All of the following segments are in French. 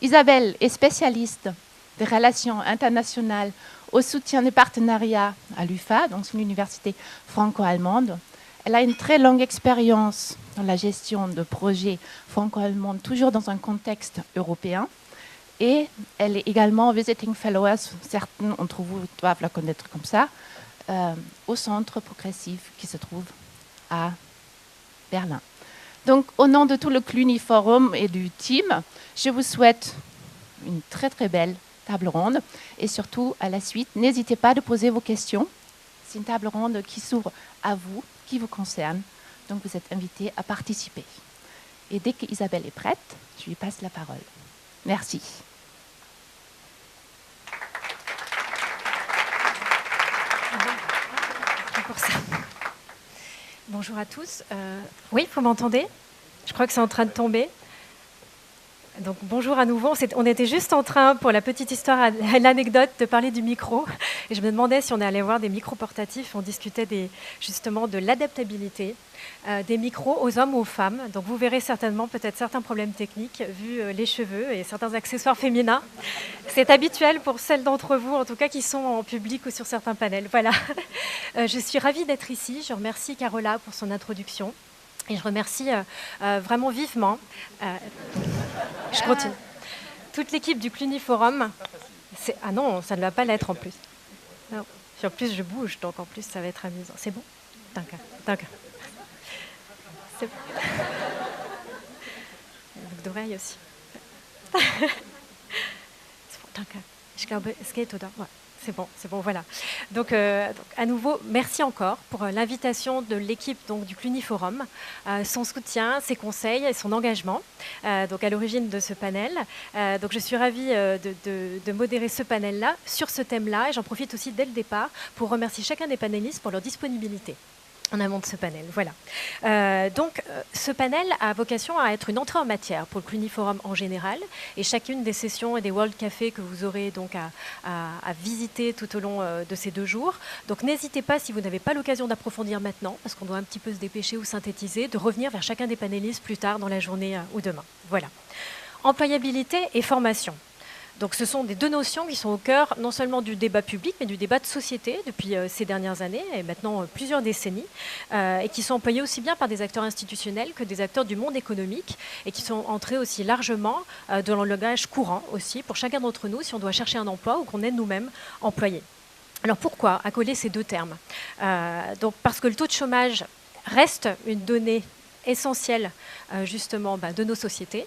Isabelle est spécialiste des relations internationales au soutien des partenariats à l'UFA, donc c'est une université franco-allemande. Elle a une très longue expérience dans la gestion de projets franco-allemands, toujours dans un contexte européen. Et elle est également visiting fellow, certains d'entre vous doivent la connaître comme ça, au Centre progressif qui se trouve à Berlin. Donc, au nom de tout le Cluny Forum et du team, je vous souhaite une très très belle table ronde et surtout à la suite, n'hésitez pas à poser vos questions. C'est une table ronde qui s'ouvre à vous, qui vous concerne, donc vous êtes invités à participer. Et dès qu'Isabelle est prête, je lui passe la parole. Merci. Pour ça. Bonjour à tous. Oui, vous m'entendez? Je crois que c'est en train de tomber. Donc bonjour à nouveau. On était juste en train, pour la petite histoire, l'anecdote, de parler du micro. Et je me demandais si on allait voir des micros portatifs. On discutait justement de l'adaptabilité des micros aux hommes ou aux femmes. Donc vous verrez certainement peut-être certains problèmes techniques vu les cheveux et certains accessoires féminins. C'est habituel pour celles d'entre vous, en tout cas, qui sont en public ou sur certains panels. Voilà. Je suis ravie d'être ici. Je remercie Carola pour son introduction. Et je remercie vraiment vivement, je continue, toute l'équipe du Cluny Forum. Ah non, ça ne va pas l'être en plus. Non. En plus, je bouge, donc en plus, ça va être amusant. C'est bon? Danke. C'est bon. Boucle d'oreille aussi. Danke. Ich glaube, es geht, oder? Ouais. C'est bon, voilà. Donc, à nouveau, merci encore pour l'invitation de l'équipe du Cluny Forum, son soutien, ses conseils et son engagement donc à l'origine de ce panel. Donc, je suis ravie de modérer ce panel-là sur ce thème-là. Et j'en profite aussi dès le départ pour remercier chacun des panélistes pour leur disponibilité en amont de ce panel. Voilà. Ce panel a vocation à être une entrée en matière pour le Cluny Forum en général, et chacune des sessions et des World Café que vous aurez donc à visiter tout au long de ces 2 jours. Donc n'hésitez pas, si vous n'avez pas l'occasion d'approfondir maintenant, parce qu'on doit un petit peu se dépêcher ou synthétiser, de revenir vers chacun des panélistes plus tard dans la journée ou demain. Voilà. Employabilité et formation. Donc ce sont des 2 notions qui sont au cœur non seulement du débat public, mais du débat de société depuis ces dernières années, et maintenant plusieurs décennies, et qui sont employées aussi bien par des acteurs institutionnels que des acteurs du monde économique, et qui sont entrés aussi largement dans le langage courant aussi, pour chacun d'entre nous, si on doit chercher un emploi ou qu'on est nous-mêmes employés. Alors pourquoi accoler ces 2 termes? Donc parce que le taux de chômage reste une donnée essentielle justement de nos sociétés,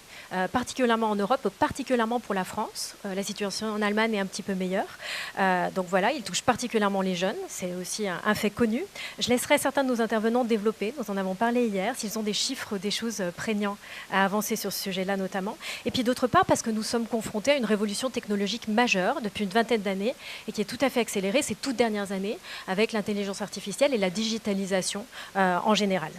particulièrement en Europe, particulièrement pour la France. La situation en Allemagne est un petit peu meilleure. Donc voilà, il touche particulièrement les jeunes, c'est aussi un fait connu. Je laisserai certains de nos intervenants développer, nous en avons parlé hier, s'ils ont des chiffres, des choses prégnants à avancer sur ce sujet-là notamment. Et puis d'autre part, parce que nous sommes confrontés à une révolution technologique majeure depuis une vingtaine d'années et qui est tout à fait accélérée ces toutes dernières années avec l'intelligence artificielle et la digitalisation en général.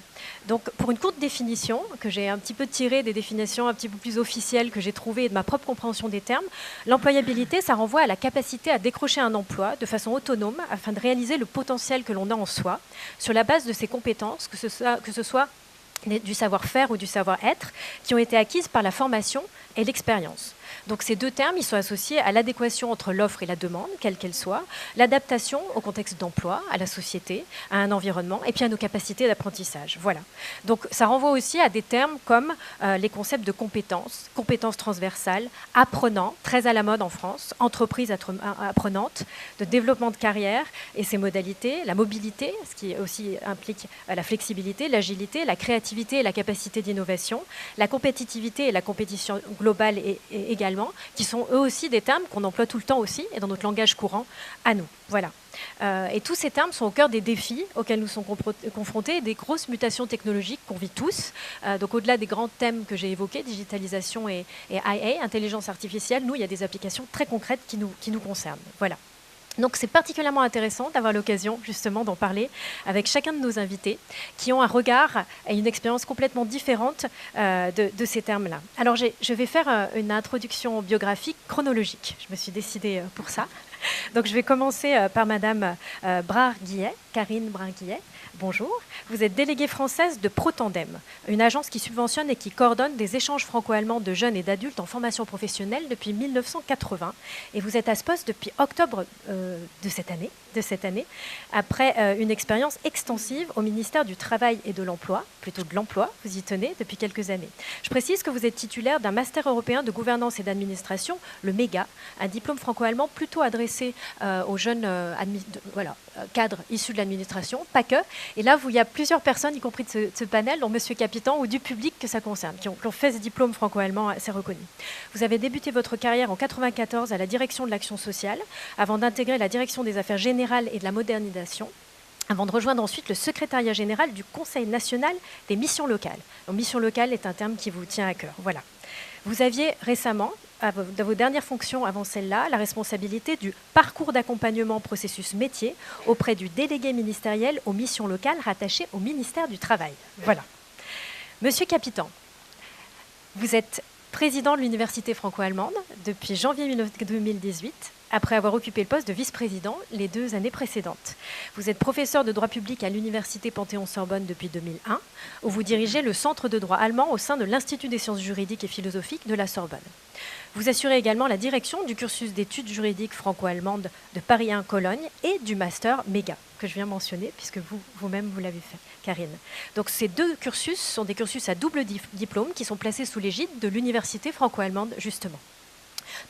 Donc pour une courte définition, que j'ai un petit peu tirée des définitions un petit peu plus officielles que j'ai trouvées et de ma propre compréhension des termes, l'employabilité, ça renvoie à la capacité à décrocher un emploi de façon autonome afin de réaliser le potentiel que l'on a en soi sur la base de ses compétences, que ce soit du savoir-faire ou du savoir-être, qui ont été acquises par la formation et l'expérience. Donc ces 2 termes, ils sont associés à l'adéquation entre l'offre et la demande, quelle qu'elle soit, l'adaptation au contexte d'emploi, à la société, à un environnement, et puis à nos capacités d'apprentissage. Voilà. Donc ça renvoie aussi à des termes comme les concepts de compétences, compétences transversales, apprenant, très à la mode en France, entreprise apprenante, de développement de carrière et ses modalités, la mobilité, ce qui aussi implique la flexibilité, l'agilité, la créativité et la capacité d'innovation, la compétitivité et la compétition globale et également, qui sont eux aussi des termes qu'on emploie tout le temps aussi et dans notre langage courant à nous. Voilà. Et tous ces termes sont au cœur des défis auxquels nous sommes confrontés, des grosses mutations technologiques qu'on vit tous. Donc au-delà des grands thèmes que j'ai évoqués, digitalisation et IA, intelligence artificielle, nous, il y a des applications très concrètes qui nous concernent. Voilà. Donc c'est particulièrement intéressant d'avoir l'occasion justement d'en parler avec chacun de nos invités qui ont un regard et une expérience complètement différente de ces termes-là. Alors je vais faire une introduction biographique chronologique. Je me suis décidée pour ça. Donc je vais commencer par Madame Brard-Guillet, Karine Brard-Guillet. Bonjour. Vous êtes déléguée française de ProTandem, une agence qui subventionne et qui coordonne des échanges franco-allemands de jeunes et d'adultes en formation professionnelle depuis 1980. Et vous êtes à ce poste depuis octobre de cette année, après une expérience extensive au ministère du Travail et de l'Emploi, plutôt de l'Emploi, vous y tenez depuis quelques années. Je précise que vous êtes titulaire d'un master européen de gouvernance et d'administration, le MEGA, un diplôme franco-allemand plutôt adressé aux jeunes cadres issus de l'administration, pas que. Et là, il y a plusieurs personnes, y compris de ce panel, dont Monsieur Capitan, ou du public que ça concerne, qui ont fait ce diplôme franco-allemand assez reconnu. Vous avez débuté votre carrière en 1994 à la direction de l'action sociale, avant d'intégrer la direction des affaires générales et de la modernisation, avant de rejoindre ensuite le secrétariat général du Conseil national des missions locales. Donc, mission locale est un terme qui vous tient à cœur. Voilà. Vous aviez récemment, dans vos dernières fonctions avant celle-là, la responsabilité du parcours d'accompagnement processus métier auprès du délégué ministériel aux missions locales rattaché au ministère du Travail. Voilà. Monsieur Capitan, vous êtes président de l'Université franco-allemande depuis janvier 2018, après avoir occupé le poste de vice-président les 2 années précédentes. Vous êtes professeur de droit public à l'Université Panthéon-Sorbonne depuis 2001, où vous dirigez le Centre de droit allemand au sein de l'Institut des sciences juridiques et philosophiques de la Sorbonne. Vous assurez également la direction du cursus d'études juridiques franco-allemandes de Paris 1 Cologne et du master MEGA, que je viens mentionner, puisque vous-même vous l'avez fait, Karine. Donc ces 2 cursus sont des cursus à double diplôme qui sont placés sous l'égide de l'Université franco-allemande, justement.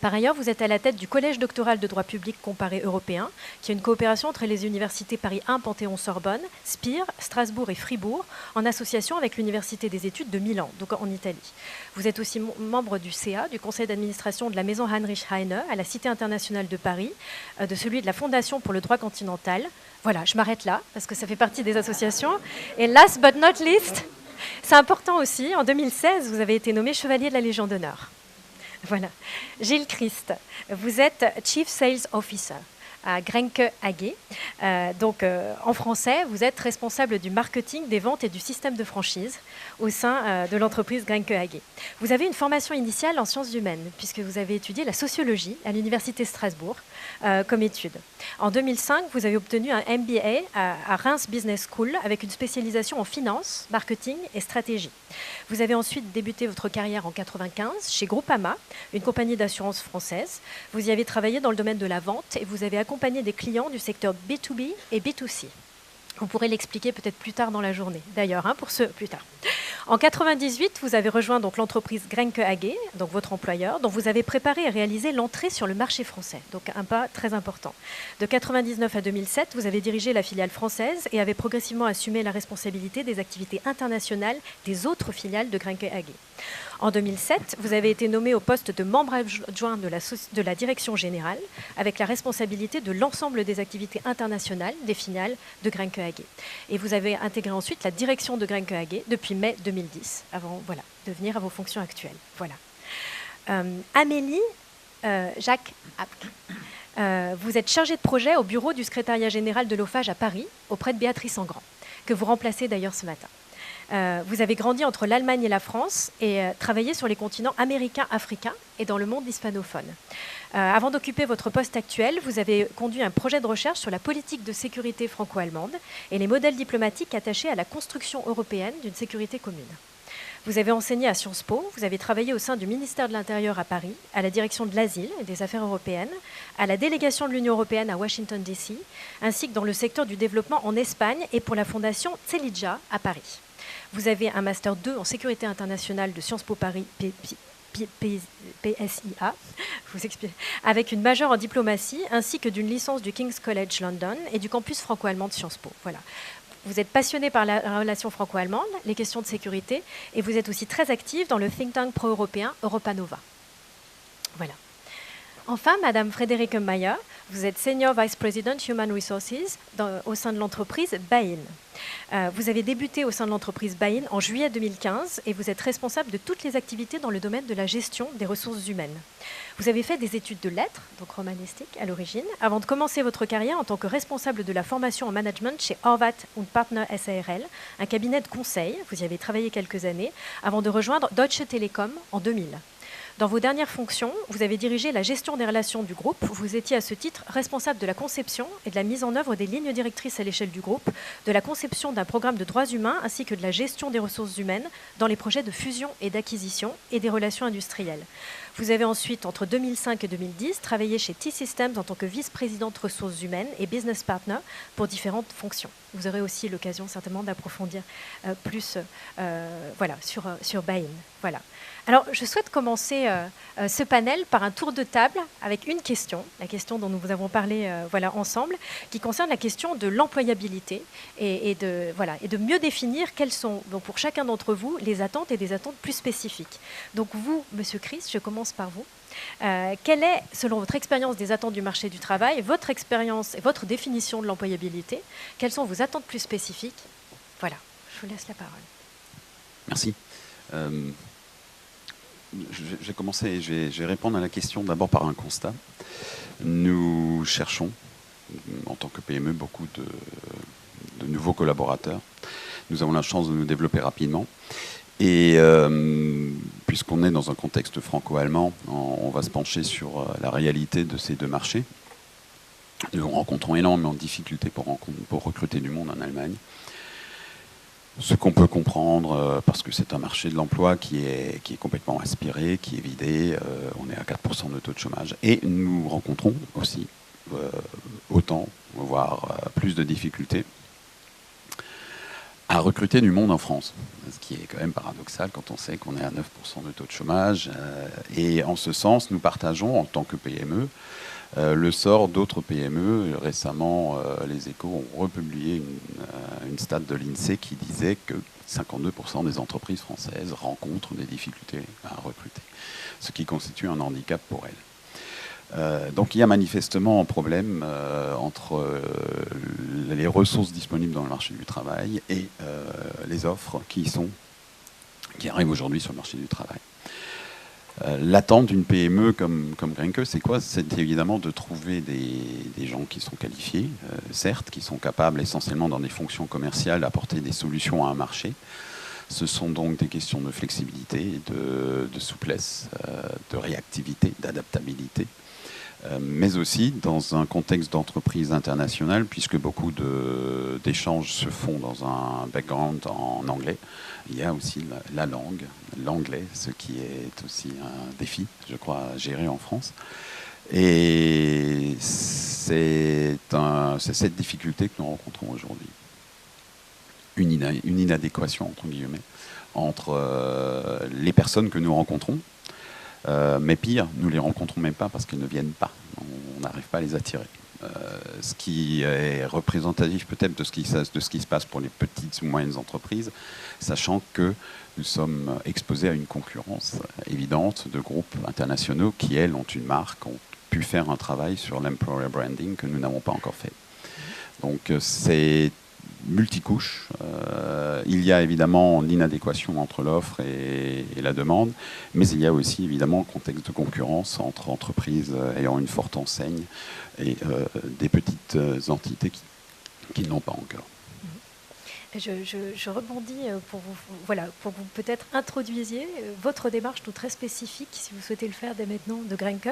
Par ailleurs, vous êtes à la tête du Collège doctoral de droit public comparé européen, qui est une coopération entre les universités Paris 1, Panthéon-Sorbonne, Spire, Strasbourg et Fribourg, en association avec l'Université des études de Milan, donc en Italie. Vous êtes aussi membre du CA, du conseil d'administration de la maison Heinrich Heine, à la Cité internationale de Paris, de celui de la Fondation pour le droit continental. Voilà, je m'arrête là, parce que ça fait partie des associations. Et last but not least, c'est important aussi, en 2016, vous avez été nommé chevalier de la Légion d'honneur. Voilà. Gilles Christ, vous êtes Chief Sales Officer à Grenke AG. En français, vous êtes responsable du marketing, des ventes et du système de franchise au sein de l'entreprise Grenke AG. Vous avez une formation initiale en sciences humaines, puisque vous avez étudié la sociologie à l'Université Strasbourg comme étude. En 2005, vous avez obtenu un MBA à Reims Business School avec une spécialisation en finance, marketing et stratégie. Vous avez ensuite débuté votre carrière en 1995 chez Groupama, une compagnie d'assurance française. Vous y avez travaillé dans le domaine de la vente et vous avez accompagné des clients du secteur B2B et B2C. Vous pourrez l'expliquer peut-être plus tard dans la journée, d'ailleurs, pour ceux plus tard. En 1998, vous avez rejoint donc l'entreprise Grenke AG, donc votre employeur, dont vous avez préparé et réalisé l'entrée sur le marché français, donc un pas très important. De 1999 à 2007, vous avez dirigé la filiale française et avez progressivement assumé la responsabilité des activités internationales des autres filiales de Grenke AG. En 2007, vous avez été nommé au poste de membre adjoint de la direction générale, avec la responsabilité de l'ensemble des activités internationales des filiales de Grenke AG. Et vous avez intégré ensuite la direction de Grenke AG depuis mai 2010, avant de venir à vos fonctions actuelles. Voilà. Amélie Jacques Apk, vous êtes chargée de projet au bureau du secrétariat général de l'OFAGE à Paris, auprès de Béatrice Engrand, que vous remplacez d'ailleurs ce matin. Vous avez grandi entre l'Allemagne et la France et travaillé sur les continents américains, africains et dans le monde hispanophone. Avant d'occuper votre poste actuel, vous avez conduit un projet de recherche sur la politique de sécurité franco-allemande et les modèles diplomatiques attachés à la construction européenne d'une sécurité commune. Vous avez enseigné à Sciences Po, vous avez travaillé au sein du ministère de l'Intérieur à Paris, à la direction de l'Asile et des Affaires européennes, à la délégation de l'Union européenne à Washington DC, ainsi que dans le secteur du développement en Espagne et pour la fondation Celidja à Paris. Vous avez un Master 2 en sécurité internationale de Sciences Po Paris, PSIA, avec une majeure en diplomatie, ainsi que d'une licence du King's College London et du campus franco-allemand de Sciences Po. Voilà. Vous êtes passionné par la relation franco-allemande, les questions de sécurité, et vous êtes aussi très active dans le think tank pro-européen Europa Nova. Voilà. Enfin, Madame Frédérique Mayer, vous êtes Senior Vice President Human Resources au sein de l'entreprise Bain. Vous avez débuté au sein de l'entreprise Bain en juillet 2015 et vous êtes responsable de toutes les activités dans le domaine de la gestion des ressources humaines. Vous avez fait des études de lettres, donc romanistiques à l'origine, avant de commencer votre carrière en tant que responsable de la formation en management chez Horvat & Partner SARL, un cabinet de conseil. Vous y avez travaillé quelques années avant de rejoindre Deutsche Telekom en 2000. Dans vos dernières fonctions, vous avez dirigé la gestion des relations du groupe. Vous étiez à ce titre responsable de la conception et de la mise en œuvre des lignes directrices à l'échelle du groupe, de la conception d'un programme de droits humains ainsi que de la gestion des ressources humaines dans les projets de fusion et d'acquisition et des relations industrielles. Vous avez ensuite, entre 2005 et 2010, travaillé chez T-Systems en tant que vice-présidente ressources humaines et business partner pour différentes fonctions. Vous aurez aussi l'occasion certainement d'approfondir plus sur Bain. Voilà. Alors, je souhaite commencer ce panel par un tour de table avec une question, la question dont nous avons parlé ensemble, qui concerne la question de l'employabilité et de mieux définir quelles sont, donc, pour chacun d'entre vous, les attentes et des attentes plus spécifiques. Donc vous, Monsieur Chris, je commence par vous. Quelle est, selon votre expérience des attentes du marché du travail, votre expérience et votre définition de l'employabilité? Quelles sont vos attentes plus spécifiques? Voilà, je vous laisse la parole. Merci. Je vais commencer, je vais répondre à la question d'abord par un constat. Nous cherchons, en tant que PME, beaucoup de nouveaux collaborateurs. Nous avons la chance de nous développer rapidement. Et puisqu'on est dans un contexte franco-allemand, on va se pencher sur la réalité de ces deux marchés. Nous rencontrons énormément de difficultés pour recruter du monde en Allemagne. Ce qu'on peut comprendre, parce que c'est un marché de l'emploi qui est complètement aspiré, qui est vidé, on est à 4% de taux de chômage. Et nous rencontrons aussi autant, voire plus de difficultés à recruter du monde en France. Ce qui est quand même paradoxal quand on sait qu'on est à 9% de taux de chômage. Et en ce sens, nous partageons en tant que PME le sort d'autres PME. Récemment, les Échos ont republié une stat de l'INSEE qui disait que 52% des entreprises françaises rencontrent des difficultés à recruter, ce qui constitue un handicap pour elles. Donc il y a manifestement un problème entre les ressources disponibles dans le marché du travail et les offres qui arrivent aujourd'hui sur le marché du travail. L'attente d'une PME comme Grenke, c'est quoi? C'est évidemment de trouver des gens qui sont qualifiés, certes, qui sont capables essentiellement dans des fonctions commerciales d'apporter des solutions à un marché. Ce sont donc des questions de flexibilité, de souplesse, de réactivité, d'adaptabilité, mais aussi dans un contexte d'entreprise internationale, puisque beaucoup d'échanges se font dans un background en anglais. Il y a aussi la langue, l'anglais, ce qui est aussi un défi, je crois, à gérer en France. Et c'est cette difficulté que nous rencontrons aujourd'hui. Une inadéquation, entre guillemets, entre les personnes que nous rencontrons, mais pire, nous ne les rencontrons même pas parce qu'elles ne viennent pas. On n'arrive pas à les attirer. Ce qui est représentatif peut-être de ce qui se passe pour les petites ou moyennes entreprises, sachant que nous sommes exposés à une concurrence évidente de groupes internationaux qui, elles, ont une marque, ont pu faire un travail sur l'employer branding que nous n'avons pas encore fait. Donc c'est multicouche. Il y a évidemment l'inadéquation entre l'offre et la demande, mais il y a aussi évidemment le contexte de concurrence entre entreprises ayant une forte enseigne et des petites entités qui n'ont pas encore. Je rebondis pour que vous peut-être introduisiez votre démarche tout très spécifique, si vous souhaitez le faire dès maintenant, de Grenke,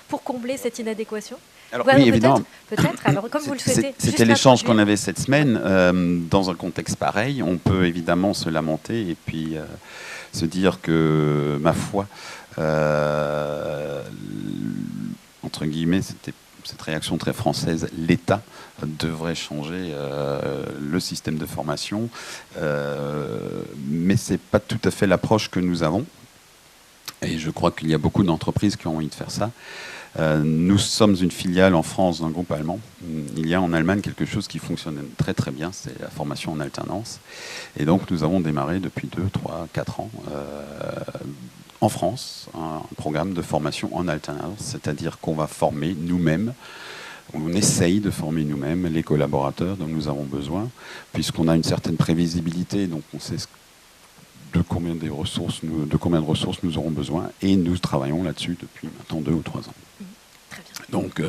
pour combler cette inadéquation. Alors, oui, évidemment. Peut-être, alors comme vous le souhaitez. C'était l'échange qu'on avait cette semaine. Dans un contexte pareil, on peut évidemment se lamenter et puis se dire que, ma foi, entre guillemets, c'était cette réaction très française, l'État devrait changer le système de formation, mais ce n'est pas tout à fait l'approche que nous avons. Et je crois qu'il y a beaucoup d'entreprises qui ont envie de faire ça. Nous sommes une filiale en France d'un groupe allemand. Il y a en Allemagne quelque chose qui fonctionne très très bien, c'est la formation en alternance. Et donc nous avons démarré depuis 2, 3, 4 ans en France un programme de formation en alternance, c'est-à-dire qu'on va former nous-mêmes, on essaye de former nous-mêmes les collaborateurs dont nous avons besoin, puisqu'on a une certaine prévisibilité, donc on sait de combien de ressources nous aurons besoin, et nous travaillons là-dessus depuis maintenant 2 ou 3 ans. Très bien. Donc,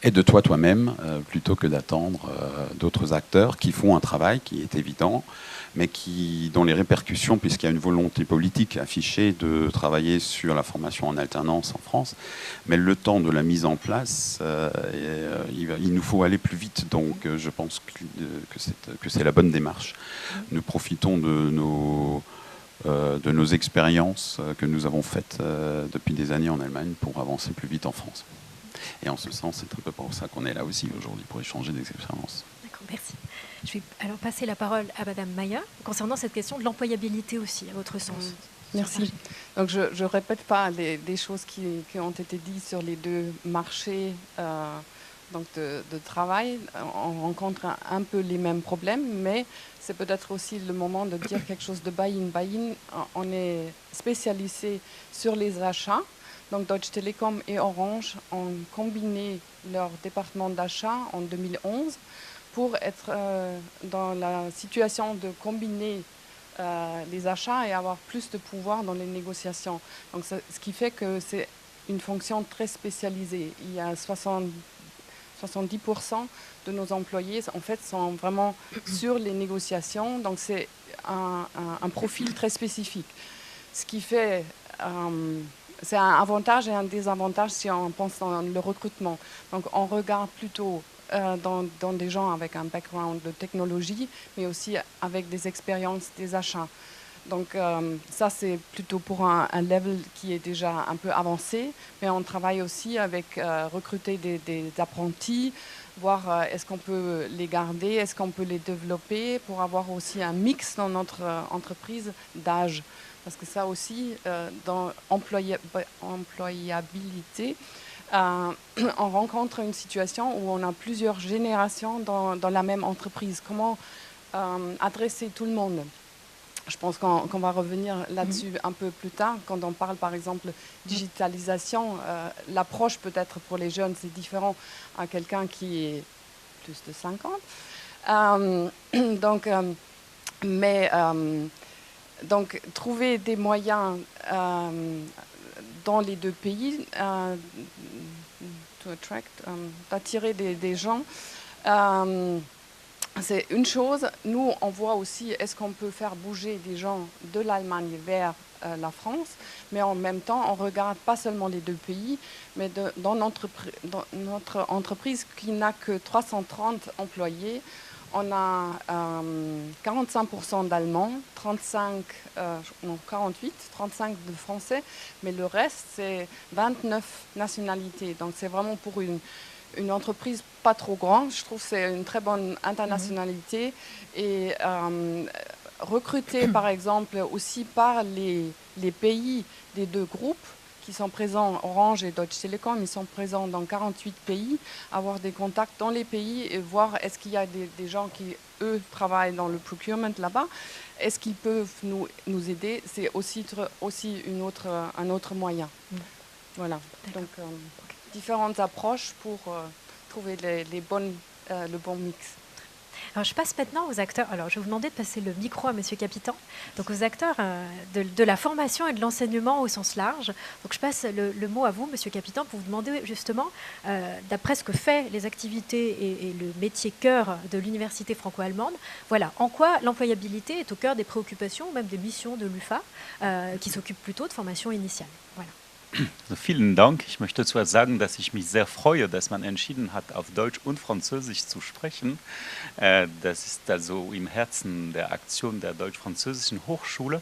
aide-toi toi-même plutôt que d'attendre d'autres acteurs qui font un travail qui est évident, mais dont les répercussions, puisqu'il y a une volonté politique affichée de travailler sur la formation en alternance en France, mais le temps de la mise en place, il nous faut aller plus vite. Donc, je pense que c'est la bonne démarche. Nous profitons de nos expériences que nous avons faites depuis des années en Allemagne pour avancer plus vite en France. Et en ce sens, c'est un peu pour ça qu'on est là aussi aujourd'hui, pour échanger des expériences. D'accord, merci. Je vais alors passer la parole à Madame Maya, concernant cette question de l'employabilité aussi, à votre sens. Merci. Donc je ne répète pas des choses qui ont été dites sur les deux marchés donc de travail. On rencontre un peu les mêmes problèmes, mais c'est peut-être aussi le moment de dire quelque chose de buy-in. Buy-in, on est spécialisé sur les achats. Donc Deutsche Telekom et Orange ont combiné leur département d'achat en 2011 pour être dans la situation de combiner les achats et avoir plus de pouvoir dans les négociations. Donc ce qui fait que c'est une fonction très spécialisée. Il y a 70% de nos employés en fait sont vraiment sur les négociations. Donc c'est un profil très spécifique. Ce qui fait c'est un avantage et un désavantage si on pense dans le recrutement. Donc on regarde plutôt dans des gens avec un background de technologie, mais aussi avec des expériences des achats. Donc ça, c'est plutôt pour un level qui est déjà un peu avancé, mais on travaille aussi avec recruter des apprentis, voir est-ce qu'on peut les garder, est-ce qu'on peut les développer pour avoir aussi un mix dans notre entreprise d'âge. Parce que ça aussi, dans employabilité, on rencontre une situation où on a plusieurs générations dans la même entreprise. Comment adresser tout le monde? Je pense qu'on va revenir là-dessus un peu plus tard. Quand on parle, par exemple, digitalisation, l'approche peut-être pour les jeunes, c'est différent à quelqu'un qui est plus de 50. Donc, trouver des moyens dans les deux pays d'attirer des gens, c'est une chose. Nous, on voit aussi, est-ce qu'on peut faire bouger des gens de l'Allemagne vers la France, mais en même temps, on ne regarde pas seulement les deux pays, mais dans notre entreprise qui n'a que 330 employés, on a 45% d'Allemands, 35 de Français, mais le reste, c'est 29 nationalités. Donc c'est vraiment pour une entreprise pas trop grande. Je trouve que c'est une très bonne internationalité. Et recruter, par exemple, aussi par les pays des deux groupes, qui sont présents, Orange et Deutsche Telekom, ils sont présents dans 48 pays, avoir des contacts dans les pays et voir est-ce qu'il y a des gens qui, eux, travaillent dans le procurement là-bas, est-ce qu'ils peuvent nous aider, c'est aussi un autre moyen. Voilà, donc différentes approches pour trouver le bon mix. Alors, je passe maintenant aux acteurs. Alors, je vais vous demander de passer le micro à Monsieur Capitan. Donc, aux acteurs de la formation et de l'enseignement au sens large. Donc, je passe le mot à vous, Monsieur Capitan, pour vous demander justement, d'après ce que fait les activités et le métier cœur de l'université franco-allemande, voilà, en quoi l'employabilité est au cœur des préoccupations ou même des missions de l'UFA, qui s'occupe plutôt de formation initiale. Voilà. Also vielen Dank. Ich möchte zwar sagen, dass ich mich sehr freue, dass man entschieden hat, auf Deutsch und Französisch zu sprechen. Das ist also im Herzen der Aktion der Deutsch-Französischen Hochschule.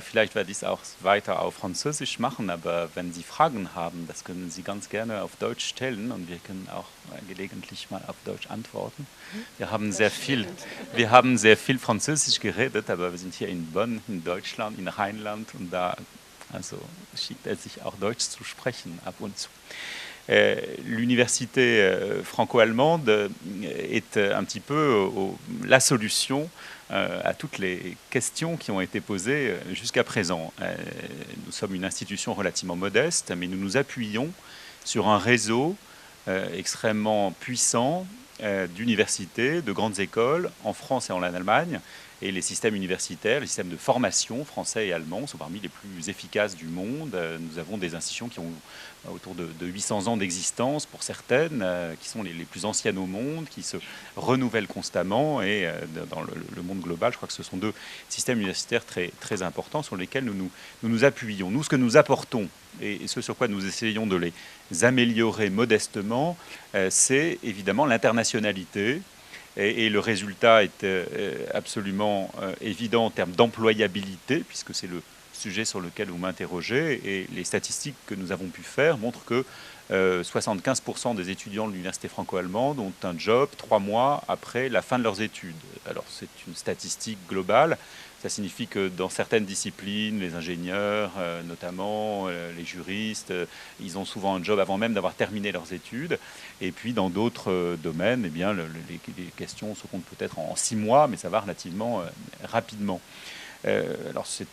Vielleicht werde ich es auch weiter auf Französisch machen, aber wenn Sie Fragen haben, das können Sie ganz gerne auf Deutsch stellen und wir können auch gelegentlich mal auf Deutsch antworten. Wir haben sehr viel Französisch geredet, aber wir sind hier in Bonn, in Deutschland, in Rheinland und da also schickt es sich auch Deutsch zu sprechen ab und zu. L'université franco-allemande est un petit peu la solution à toutes les questions qui ont été posées jusqu'à présent. Nous sommes une institution relativement modeste, mais nous nous appuyons sur un réseau extrêmement puissant d'universités, de grandes écoles en France et en Allemagne. Et les systèmes universitaires, les systèmes de formation français et allemands sont parmi les plus efficaces du monde. Nous avons des institutions qui ont autour de 800 ans d'existence pour certaines, qui sont les plus anciennes au monde, qui se renouvellent constamment. Et dans le monde global, je crois que ce sont 2 systèmes universitaires très, très importants sur lesquels nous appuyons. Nous, ce que nous apportons et ce sur quoi nous essayons de les améliorer modestement, c'est évidemment l'internationalité. Et le résultat est absolument évident en termes d'employabilité, puisque c'est le sujet sur lequel vous m'interrogez. Et les statistiques que nous avons pu faire montrent que 75% des étudiants de l'université franco-allemande ont un job 3 mois après la fin de leurs études. Alors c'est une statistique globale. Ça signifie que dans certaines disciplines, les ingénieurs notamment, les juristes, ils ont souvent un job avant même d'avoir terminé leurs études. Et puis dans d'autres domaines, eh bien, les questions se comptent peut-être en 6 mois, mais ça va relativement rapidement. Alors c'est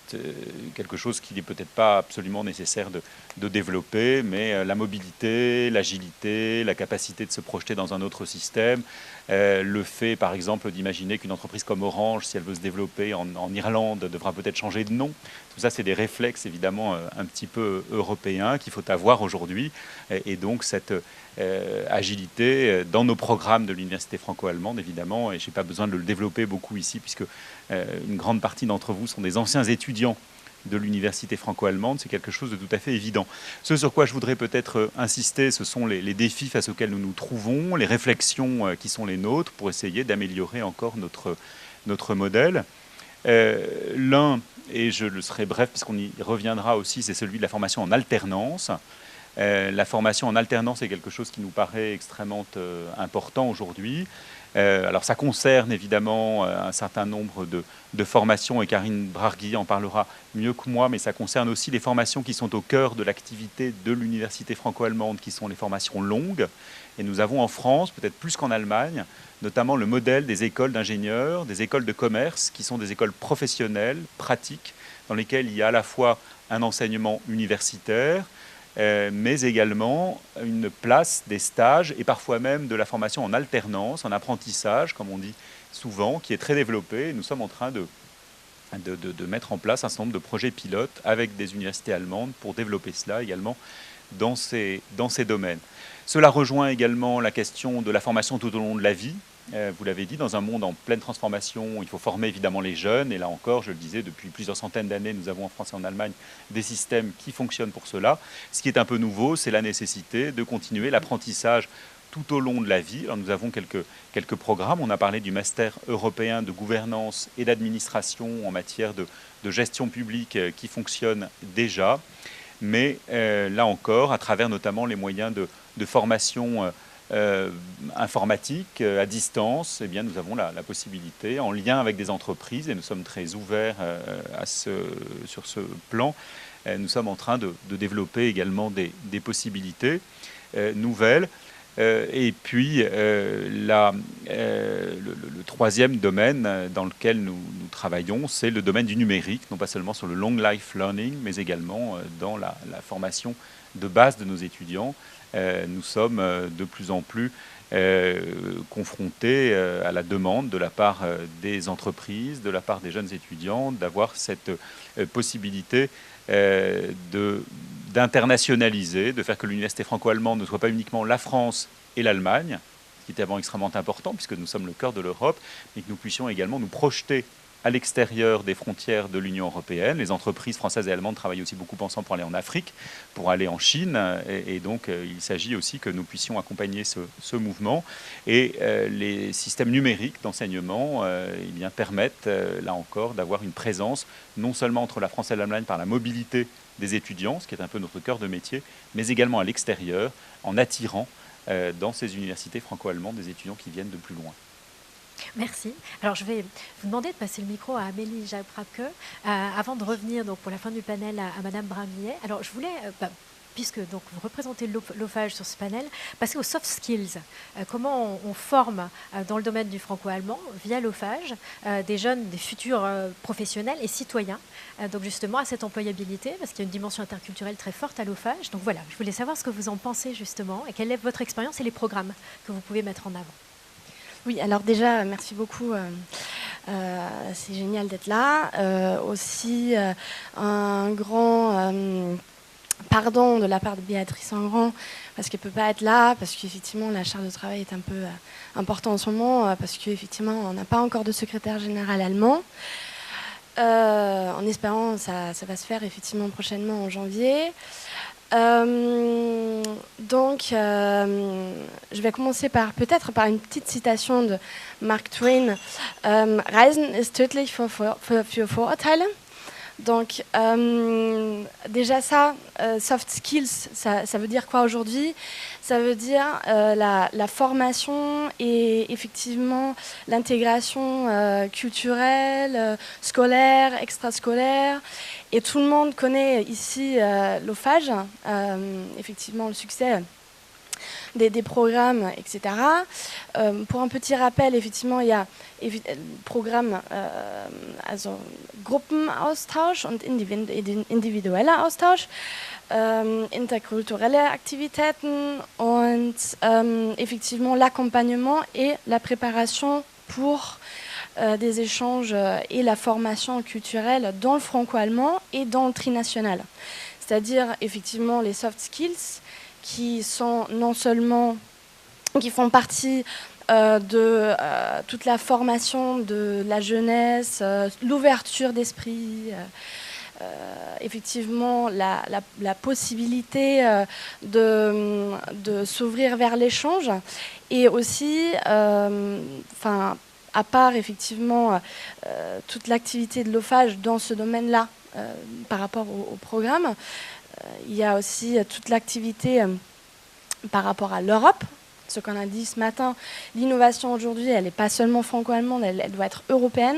quelque chose qui n'est peut-être pas absolument nécessaire de développer, mais la mobilité, l'agilité, la capacité de se projeter dans un autre système, le fait par exemple d'imaginer qu'une entreprise comme Orange, si elle veut se développer en Irlande, devra peut-être changer de nom. Tout ça, c'est des réflexes évidemment un petit peu européens qu'il faut avoir aujourd'hui. Et donc cette agilité dans nos programmes de l'université franco-allemande, évidemment, et je n'ai pas besoin de le développer beaucoup ici, puisque une grande partie d'entre vous sont des anciens étudiants de l'université franco-allemande, c'est quelque chose de tout à fait évident. Ce sur quoi je voudrais peut-être insister, ce sont les défis face auxquels nous nous trouvons, les réflexions qui sont les nôtres pour essayer d'améliorer encore notre modèle. L'un, et je le serai bref puisqu'on y reviendra aussi, c'est celui de la formation en alternance. La formation en alternance est quelque chose qui nous paraît extrêmement important aujourd'hui. Alors ça concerne évidemment un certain nombre de formations, et Karine Brargui en parlera mieux que moi, mais ça concerne aussi les formations qui sont au cœur de l'activité de l'université franco-allemande, qui sont les formations longues. Et nous avons en France, peut-être plus qu'en Allemagne, notamment le modèle des écoles d'ingénieurs, des écoles de commerce, qui sont des écoles professionnelles, pratiques, dans lesquelles il y a à la fois un enseignement universitaire, mais également une place des stages et parfois même de la formation en alternance, en apprentissage, comme on dit souvent, qui est très développée. Et nous sommes en train de mettre en place un certain nombre de projets pilotes avec des universités allemandes pour développer cela également dans ces domaines. Cela rejoint également la question de la formation tout au long de la vie. Vous l'avez dit, dans un monde en pleine transformation, il faut former évidemment les jeunes. Et là encore, je le disais, depuis plusieurs centaines d'années, nous avons en France et en Allemagne des systèmes qui fonctionnent pour cela. Ce qui est un peu nouveau, c'est la nécessité de continuer l'apprentissage tout au long de la vie. Alors, nous avons quelques programmes. On a parlé du Master européen de gouvernance et d'administration en matière de gestion publique qui fonctionne déjà. Mais là encore, à travers notamment les moyens de formation informatique à distance, eh bien, nous avons la possibilité, en lien avec des entreprises, et nous sommes très ouverts sur ce plan, nous sommes en train de développer également des possibilités nouvelles. Et puis, le troisième domaine dans lequel nous travaillons, c'est le domaine du numérique, non pas seulement sur le long life learning, mais également dans la formation de base de nos étudiants. Nous sommes de plus en plus confrontés à la demande de la part des entreprises, de la part des jeunes étudiants, d'avoir cette possibilité d'internationaliser, de faire que l'université franco-allemande ne soit pas uniquement la France et l'Allemagne, ce qui était avant extrêmement important puisque nous sommes le cœur de l'Europe, mais que nous puissions également nous projeter à l'extérieur des frontières de l'Union européenne. Les entreprises françaises et allemandes travaillent aussi beaucoup ensemble pour aller en Afrique, pour aller en Chine, et donc il s'agit aussi que nous puissions accompagner ce mouvement. Et les systèmes numériques d'enseignement eh bien, permettent, là encore, d'avoir une présence non seulement entre la France et l'Allemagne par la mobilité des étudiants, ce qui est un peu notre cœur de métier, mais également à l'extérieur, en attirant dans ces universités franco-allemandes des étudiants qui viennent de plus loin. Merci. Alors, je vais vous demander de passer le micro à Amélie Jabracke avant de revenir donc, pour la fin du panel à Madame Bramillet. Alors, je voulais, puisque donc, vous représentez l'OFAGE sur ce panel, passer aux soft skills. Comment on forme dans le domaine du franco-allemand, via l'OFAGE, des jeunes, des futurs professionnels et citoyens, donc justement à cette employabilité, parce qu'il y a une dimension interculturelle très forte à l'OFAGE. Donc voilà, je voulais savoir ce que vous en pensez justement, et quelle est votre expérience et les programmes que vous pouvez mettre en avant. Oui, alors déjà, merci beaucoup C'est génial d'être là. Aussi, un grand pardon de la part de Béatrice Engrand, parce qu'elle ne peut pas être là, parce qu'effectivement, la charge de travail est un peu importante en ce moment, parce qu'effectivement, on n'a pas encore de secrétaire général allemand. En espérant ça va se faire effectivement prochainement en janvier. Donc, je vais commencer peut-être par une petite citation de Mark Twain. Reisen ist tödlich für Vorurteile. Donc, déjà ça, soft skills, ça veut dire quoi aujourd'hui? Ça veut dire la formation et effectivement l'intégration culturelle, scolaire, extrascolaire. Et tout le monde connaît ici l'OFAGE, effectivement le succès des programmes, etc. Pour un petit rappel, effectivement, il y a Programm, also Gruppenaustausch und individueller Austausch, interkulturelle Aktivitäten und effectivement l'accompagnement et la préparation pour des échanges et la formation culturelle dans le franco-allemand et dans le trinational. C'est-à-dire effectivement les soft skills qui sont non seulement, qui font partie de toute la formation de la jeunesse, l'ouverture d'esprit, effectivement la possibilité de s'ouvrir vers l'échange et aussi, à part effectivement toute l'activité de l'OFAGE dans ce domaine-là par rapport au programme, il y a aussi toute l'activité par rapport à l'Europe. Ce qu'on a dit ce matin, l'innovation aujourd'hui, elle n'est pas seulement franco-allemande, elle doit être européenne.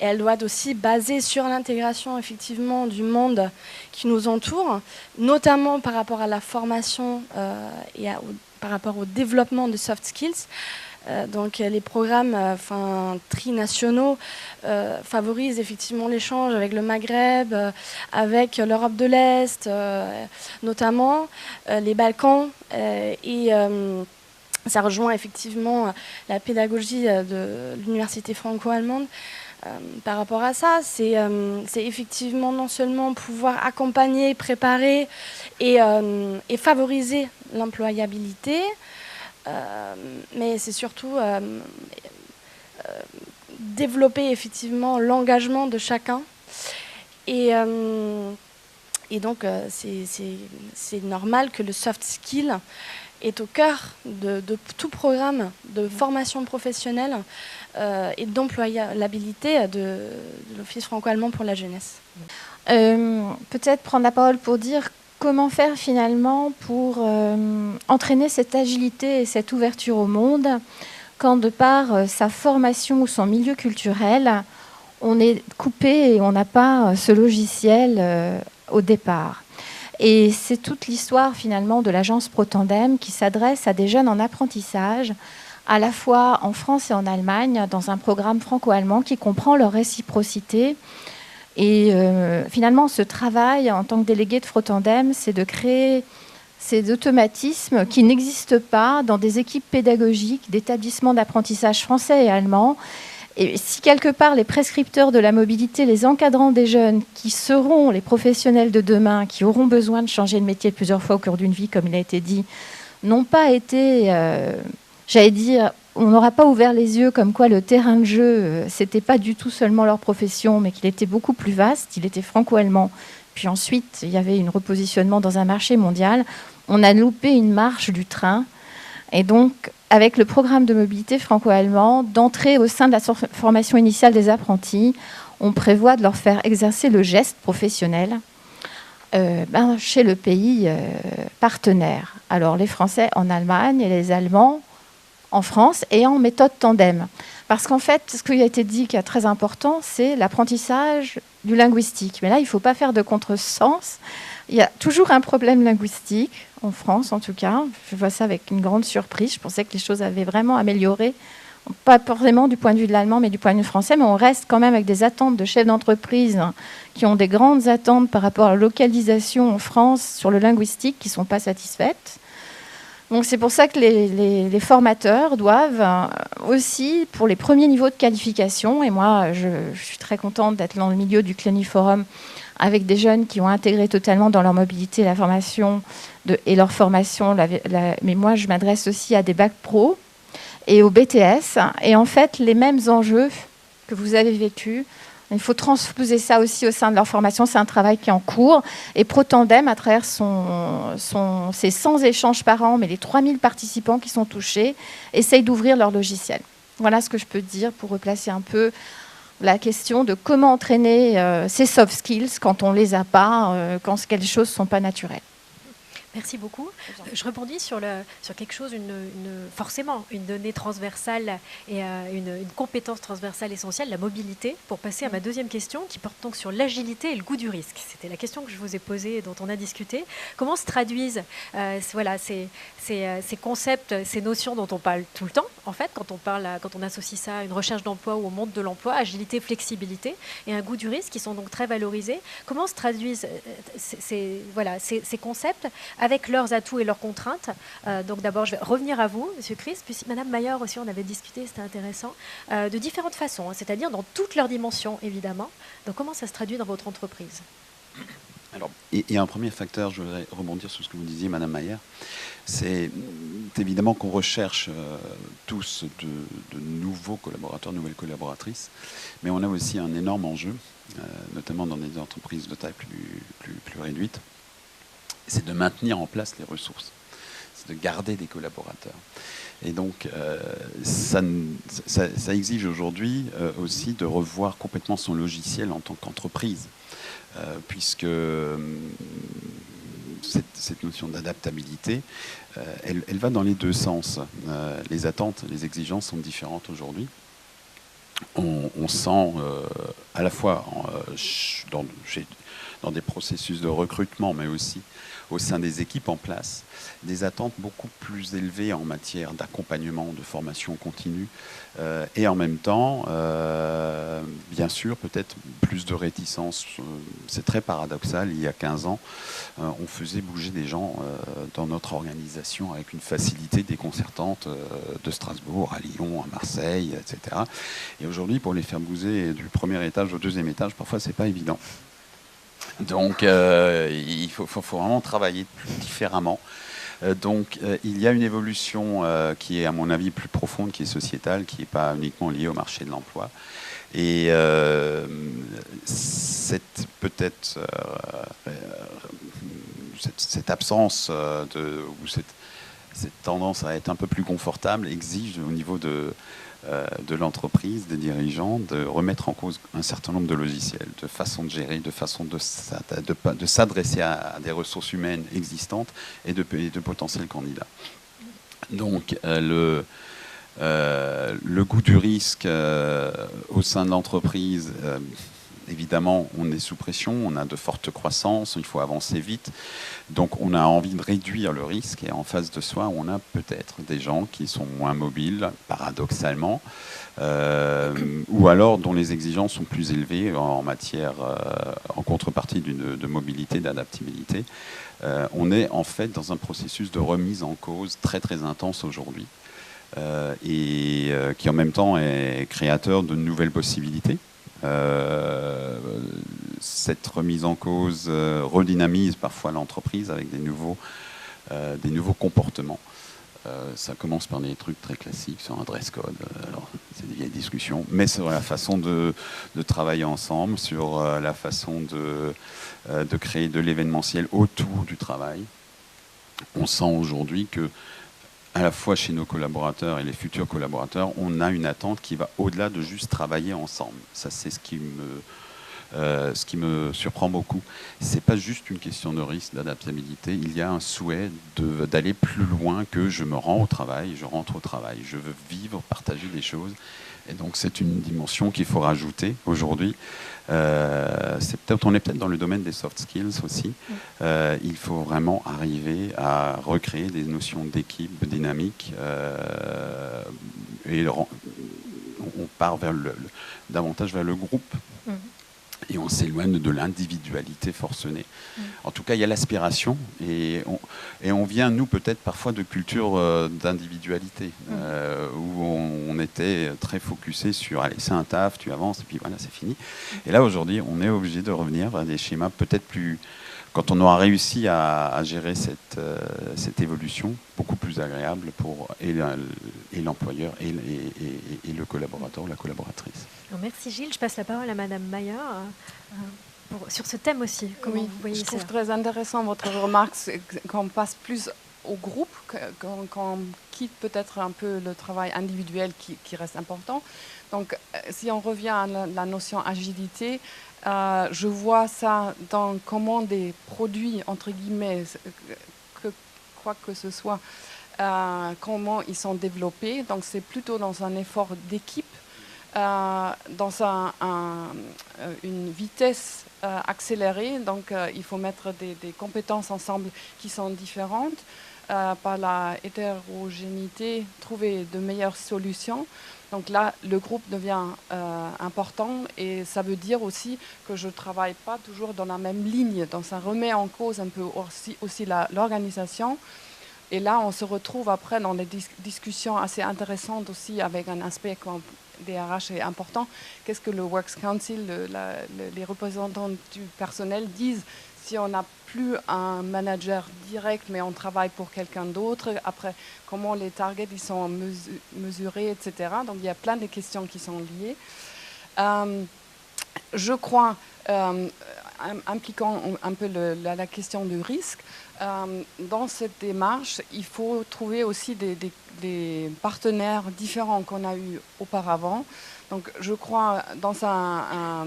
Et elle doit être aussi basée sur l'intégration effectivement du monde qui nous entoure, notamment par rapport à la formation et par rapport au développement de soft skills. Donc les programmes trinationaux favorisent effectivement l'échange avec le Maghreb, avec l'Europe de l'Est, notamment les Balkans. Et ça rejoint effectivement la pédagogie de l'université franco-allemande. Par rapport à ça, c'est effectivement non seulement pouvoir accompagner, préparer et favoriser l'employabilité, mais c'est surtout développer effectivement l'engagement de chacun. Et donc, c'est normal que le soft skill est au cœur de tout programme de formation professionnelle et d'employabilité de l'Office franco-allemand pour la jeunesse. Peut-être prendre la parole pour dire comment faire finalement pour entraîner cette agilité et cette ouverture au monde quand de par sa formation ou son milieu culturel, on est coupé et on n'a pas ce logiciel au départ. Et c'est toute l'histoire finalement de l'agence Protandem qui s'adresse à des jeunes en apprentissage, à la fois en France et en Allemagne, dans un programme franco-allemand qui comprend leur réciprocité. Et finalement, ce travail en tant que délégué de Protandem, c'est de créer ces automatismes qui n'existent pas dans des équipes pédagogiques d'établissements d'apprentissage français et allemands. Et si quelque part les prescripteurs de la mobilité, les encadrants des jeunes qui seront les professionnels de demain, qui auront besoin de changer de métier plusieurs fois au cours d'une vie, comme il a été dit, n'ont pas été, j'allais dire, on n'aura pas ouvert les yeux comme quoi le terrain de jeu, c'était pas du tout seulement leur profession, mais qu'il était beaucoup plus vaste, il était franco-allemand. Puis ensuite, il y avait un repositionnement dans un marché mondial. On a loupé une marche du train. Et donc, avec le programme de mobilité franco-allemand, d'entrer au sein de la formation initiale des apprentis, on prévoit de leur faire exercer le geste professionnel chez le pays partenaire. Alors, les Français en Allemagne et les Allemands en France et en méthode tandem. Parce qu'en fait, ce qui a été dit qui est très important, c'est l'apprentissage du linguistique. Mais là, il ne faut pas faire de contresens. Il y a toujours un problème linguistique, en France en tout cas. Je vois ça avec une grande surprise. Je pensais que les choses avaient vraiment amélioré. Pas forcément du point de vue de l'allemand, mais du point de vue français. Mais on reste quand même avec des attentes de chefs d'entreprise qui ont des grandes attentes par rapport à la localisation en France sur le linguistique qui ne sont pas satisfaites. Donc c'est pour ça que les formateurs doivent aussi, pour les premiers niveaux de qualification, et moi je suis très contente d'être dans le milieu du Cluniforum avec des jeunes qui ont intégré totalement dans leur mobilité la formation et leur formation, mais moi je m'adresse aussi à des bacs pro et au BTS, et en fait les mêmes enjeux que vous avez vécus, il faut transposer ça aussi au sein de leur formation. C'est un travail qui est en cours. Et ProTandem, à travers ses 100 échanges par an, mais les 3000 participants qui sont touchés, essayent d'ouvrir leur logiciel. Voilà ce que je peux dire pour replacer un peu la question de comment entraîner ces soft skills quand on ne les a pas, quand quelque chose ne sont pas naturelles. Merci beaucoup. Je rebondis sur quelque chose, forcément, une donnée transversale et une compétence transversale essentielle, la mobilité, pour passer à ma deuxième question, qui porte donc sur l'agilité et le goût du risque. C'était la question que je vous ai posée et dont on a discuté. Comment se traduisent ces concepts, ces notions dont on parle tout le temps, en fait, quand on associe ça à une recherche d'emploi ou au monde de l'emploi, agilité, flexibilité et un goût du risque, qui sont donc très valorisés. Comment se traduisent ces concepts avec leurs atouts et leurs contraintes? Donc d'abord, je vais revenir à vous, Monsieur Chris, puis Madame Mayer aussi, on avait discuté, c'était intéressant, de différentes façons, c'est-à-dire dans toutes leurs dimensions, évidemment. Donc comment ça se traduit dans votre entreprise? Alors, et un premier facteur, je voudrais rebondir sur ce que vous disiez, Madame Mayer, c'est évidemment qu'on recherche tous de nouveaux collaborateurs, nouvelles collaboratrices, mais on a aussi un énorme enjeu, notamment dans des entreprises de taille plus réduite, c'est de maintenir en place les ressources, c'est de garder des collaborateurs. Et donc, ça exige aujourd'hui aussi de revoir complètement son logiciel en tant qu'entreprise, puisque cette notion d'adaptabilité, elle va dans les deux sens. Les attentes, les exigences sont différentes aujourd'hui. On sent à la fois dans des processus de recrutement, mais aussi au sein des équipes en place, des attentes beaucoup plus élevées en matière d'accompagnement, de formation continue, et en même temps, bien sûr, peut-être plus de réticence. C'est très paradoxal, il y a 15 ans, on faisait bouger des gens dans notre organisation avec une facilité déconcertante de Strasbourg à Lyon, à Marseille, etc. Et aujourd'hui, pour les faire bouger du premier étage au deuxième étage, parfois, c'est pas évident. Donc, il faut vraiment travailler différemment. Donc, il y a une évolution qui est, à mon avis, plus profonde, qui est sociétale, qui n'est pas uniquement liée au marché de l'emploi. Et cette absence ou cette tendance à être un peu plus confortable exige au niveau de l'entreprise, des dirigeants, de remettre en cause un certain nombre de logiciels, de façons de gérer, de façons de s'adresser à des ressources humaines existantes et de potentiels candidats. Donc, le goût du risque au sein de l'entreprise, évidemment, on est sous pression, on a de fortes croissances, il faut avancer vite. Donc, on a envie de réduire le risque. Et en face de soi, on a peut-être des gens qui sont moins mobiles, paradoxalement, ou alors dont les exigences sont plus élevées en matière, en contrepartie de mobilité, d'adaptabilité. On est en fait dans un processus de remise en cause très, très intense aujourd'hui. Et qui en même temps est créateur de nouvelles possibilités. Cette remise en cause redynamise parfois l'entreprise avec des nouveaux comportements. Ça commence par des trucs très classiques sur un dress code, alors c'est des vieilles discussions, mais sur la façon de travailler ensemble, sur la façon de créer de l'événementiel autour du travail. On sent aujourd'hui que à la fois chez nos collaborateurs et les futurs collaborateurs, on a une attente qui va au-delà de juste travailler ensemble. Ça, c'est ce qui me surprend beaucoup. C'est pas juste une question de risque, d'adaptabilité. Il y a un souhait d'aller plus loin que je me rends au travail, je rentre au travail. Je veux vivre, partager des choses. Et donc, c'est une dimension qu'il faut rajouter aujourd'hui. On est peut-être dans le domaine des soft skills aussi. Il faut vraiment arriver à recréer des notions d'équipe dynamique. Et on part davantage vers le groupe. Et on s'éloigne de l'individualité forcenée. en tout cas, il y a l'aspiration et on vient, nous, peut-être parfois de cultures d'individualité, où on était très focusé sur, allez, c'est un taf, tu avances et puis voilà, c'est fini. Et là, aujourd'hui, on est obligé de revenir à des schémas peut-être plus, quand on aura réussi à gérer cette évolution, beaucoup plus agréable pour et l'employeur et le collaborateur ou la collaboratrice. Alors, merci Gilles, je passe la parole à Madame Mayer. Sur ce thème aussi, comment vous voyez je trouve ça? très intéressant votre remarque, qu'on passe plus au groupe, qu'on quitte peut-être un peu le travail individuel qui reste important. Donc, si on revient à la notion agilité, je vois ça dans comment des produits, entre guillemets, quoi que ce soit, comment ils sont développés. Donc, c'est plutôt dans un effort d'équipe, dans une vitesse accélérée. Donc, il faut mettre des compétences ensemble qui sont différentes. Par la hétérogénéité, trouver de meilleures solutions. Donc là, le groupe devient important et ça veut dire aussi que je ne travaille pas toujours dans la même ligne. Donc ça remet en cause un peu aussi l'organisation. Et là, on se retrouve après dans des discussions assez intéressantes aussi avec un aspect comme DRH est important. Qu'est-ce que le Works Council, les représentants du personnel disent si on n'a plus un manager direct, mais on travaille pour quelqu'un d'autre? Après, comment les targets ils sont mesurés, etc. Donc, il y a plein de questions qui sont liées. Je crois, impliquant un peu la question du risque, dans cette démarche, il faut trouver aussi des partenaires différents qu'on a eu auparavant. Donc, je crois dans un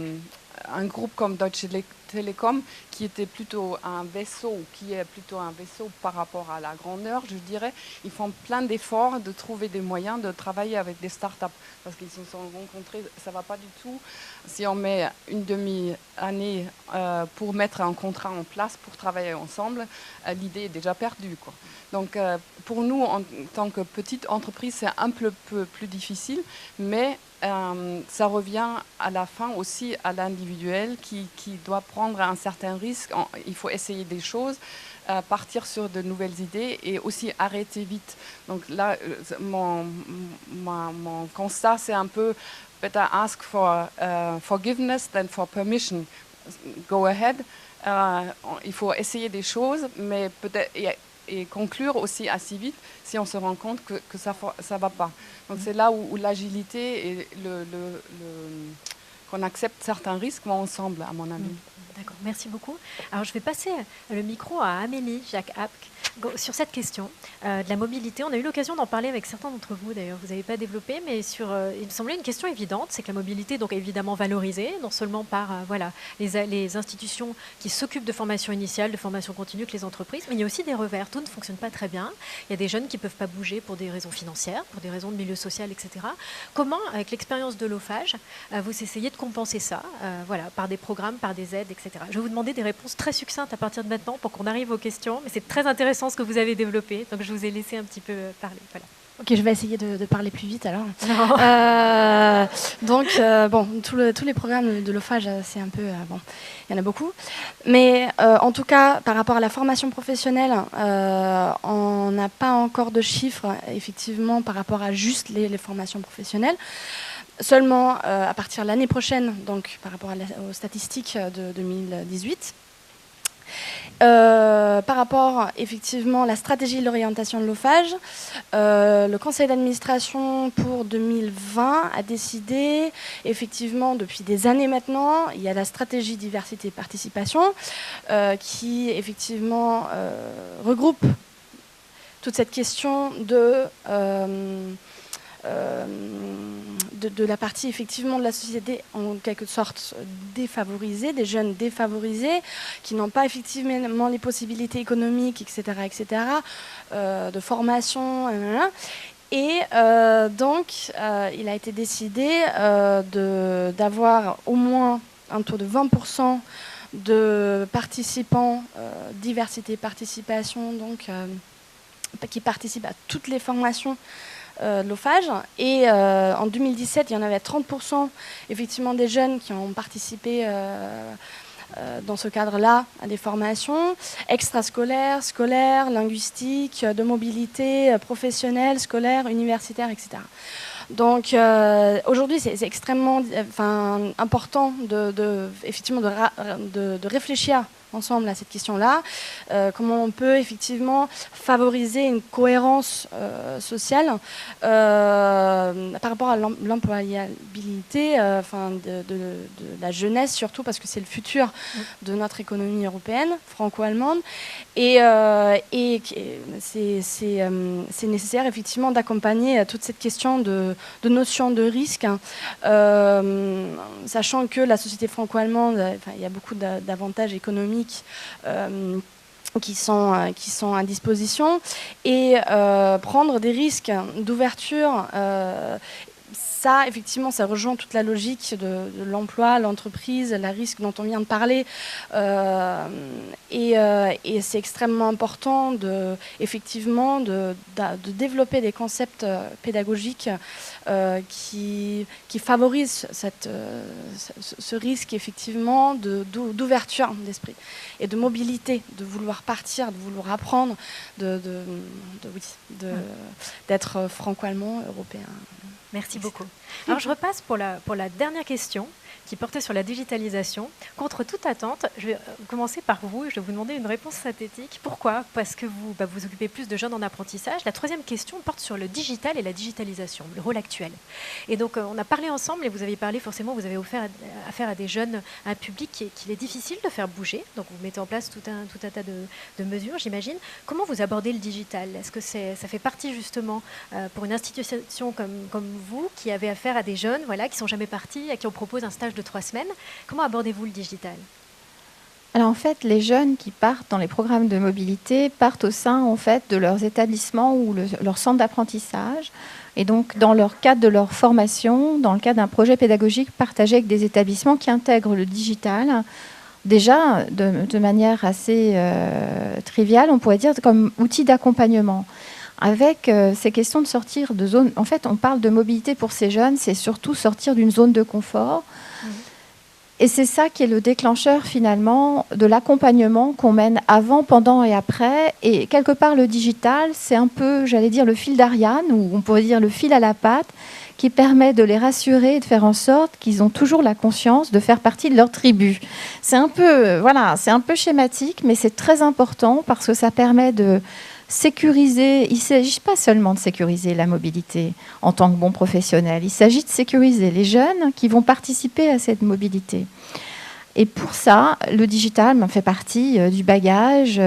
groupe comme Deutsche Telekom, qui était plutôt un vaisseau, qui est plutôt un vaisseau par rapport à la grandeur, je dirais, ils font plein d'efforts de trouver des moyens de travailler avec des startups, parce qu'ils se sont rencontrés, ça ne va pas du tout. Si on met une demi-année pour mettre un contrat en place, pour travailler ensemble, l'idée est déjà perdue, quoi. Donc, pour nous, en tant que petite entreprise, c'est un peu plus difficile, mais ça revient à la fin aussi à l'individuel qui doit prendre un certain risque. Il faut essayer des choses, partir sur de nouvelles idées et aussi arrêter vite. Donc là, mon constat, c'est un peu better ask for forgiveness than for permission. Go ahead. Il faut essayer des choses, mais peut-être et conclure aussi assez vite si on se rend compte que ça ne va pas. Donc c'est là où l'agilité et qu'on accepte certains risques vont ensemble, à mon avis. D'accord, merci beaucoup. Alors je vais passer le micro à Amélie Jacques-Apk sur cette question de la mobilité. On a eu l'occasion d'en parler avec certains d'entre vous, d'ailleurs, vous n'avez pas développé, mais il me semblait une question évidente, c'est que la mobilité donc, est évidemment valorisée, non seulement par les institutions qui s'occupent de formation initiale, de formation continue, que les entreprises, mais il y a aussi des revers, tout ne fonctionne pas très bien. Il y a des jeunes qui ne peuvent pas bouger pour des raisons financières, pour des raisons de milieu social, etc. Comment, avec l'expérience de l'OFAGE, vous essayez de compenser ça, par des programmes, par des aides, etc. Je vais vous demander des réponses très succinctes à partir de maintenant pour qu'on arrive aux questions, mais c'est très intéressant ce que vous avez développé, donc je vous ai laissé un petit peu parler. Voilà. Ok, je vais essayer de parler plus vite alors. Tous les programmes de l'OFAGE, c'est un peu... il y en a beaucoup. Mais en tout cas, par rapport à la formation professionnelle, on n'a pas encore de chiffres, effectivement, par rapport à juste les formations professionnelles. Seulement à partir de l'année prochaine, donc par rapport aux statistiques de 2018. Par rapport, effectivement, à la stratégie de l'orientation de l'OFAGE, le conseil d'administration pour 2020 a décidé, effectivement, depuis des années maintenant, il y a la stratégie diversité et participation qui, effectivement, regroupe toute cette question de la partie effectivement de la société en quelque sorte défavorisée, des jeunes défavorisés qui n'ont pas effectivement les possibilités économiques, etc., de formation, et donc il a été décidé d'avoir au moins un taux de 20% de participants diversité participation, donc qui participent à toutes les formations de l'OFAGE. Et en 2017, il y en avait 30% effectivement des jeunes qui ont participé dans ce cadre-là à des formations extrascolaires, scolaires, linguistiques, de mobilité professionnelle, scolaire, universitaire, etc. Donc aujourd'hui, c'est extrêmement important effectivement de réfléchir ensemble à cette question-là, comment on peut effectivement favoriser une cohérence sociale par rapport à l'employabilité de la jeunesse, surtout parce que c'est le futur de notre économie européenne, franco-allemande, et c'est nécessaire effectivement d'accompagner toute cette question de notion de risque, sachant que la société franco-allemande, il y a beaucoup d'avantages économiques qui sont à disposition, et prendre des risques d'ouverture, ça, effectivement, ça rejoint toute la logique de l'emploi, l'entreprise, la risque dont on vient de parler. Et c'est extrêmement important effectivement de développer des concepts pédagogiques qui favorisent ce risque, effectivement, d'ouverture d'esprit et de mobilité, de vouloir partir, de vouloir apprendre, d'être franco-allemand, européen. Merci beaucoup. Alors je repasse pour la dernière question qui portait sur la digitalisation. Contre toute attente, je vais commencer par vous et je vais vous demander une réponse synthétique. Pourquoi ? Parce que vous occupez plus de jeunes en apprentissage. La troisième question porte sur le digital et la digitalisation, le rôle actuel. Et donc on a parlé ensemble et vous avez parlé forcément, vous avez affaire à des jeunes, à un public qu'il est difficile de faire bouger. Donc vous mettez en place tout un tas de mesures, j'imagine. Comment vous abordez le digital ? Est-ce que ça fait partie justement pour une institution comme vous qui avez affaire à des jeunes qui ne sont jamais partis, à qui on propose un stage de 3 semaines. Comment abordez-vous le digital ? Alors en fait, les jeunes qui partent dans les programmes de mobilité partent au sein en fait de leurs établissements ou leur centre d'apprentissage. Et donc, dans le cadre de leur formation, dans le cadre d'un projet pédagogique partagé avec des établissements qui intègrent le digital, déjà de manière assez triviale, on pourrait dire comme outil d'accompagnement. Avec ces questions de sortir de zone... En fait, on parle de mobilité pour ces jeunes, c'est surtout sortir d'une zone de confort. Et c'est ça qui est le déclencheur, finalement, de l'accompagnement qu'on mène avant, pendant et après. Et quelque part, le digital, c'est un peu, j'allais dire, le fil d'Ariane, ou on pourrait dire le fil à la patte, qui permet de les rassurer et de faire en sorte qu'ils ont toujours la conscience de faire partie de leur tribu. C'est un peu schématique, mais c'est très important parce que ça permet de sécuriser. Il ne s'agit pas seulement de sécuriser la mobilité en tant que bon professionnel, il s'agit de sécuriser les jeunes qui vont participer à cette mobilité. Et pour ça, le digital fait partie du bagage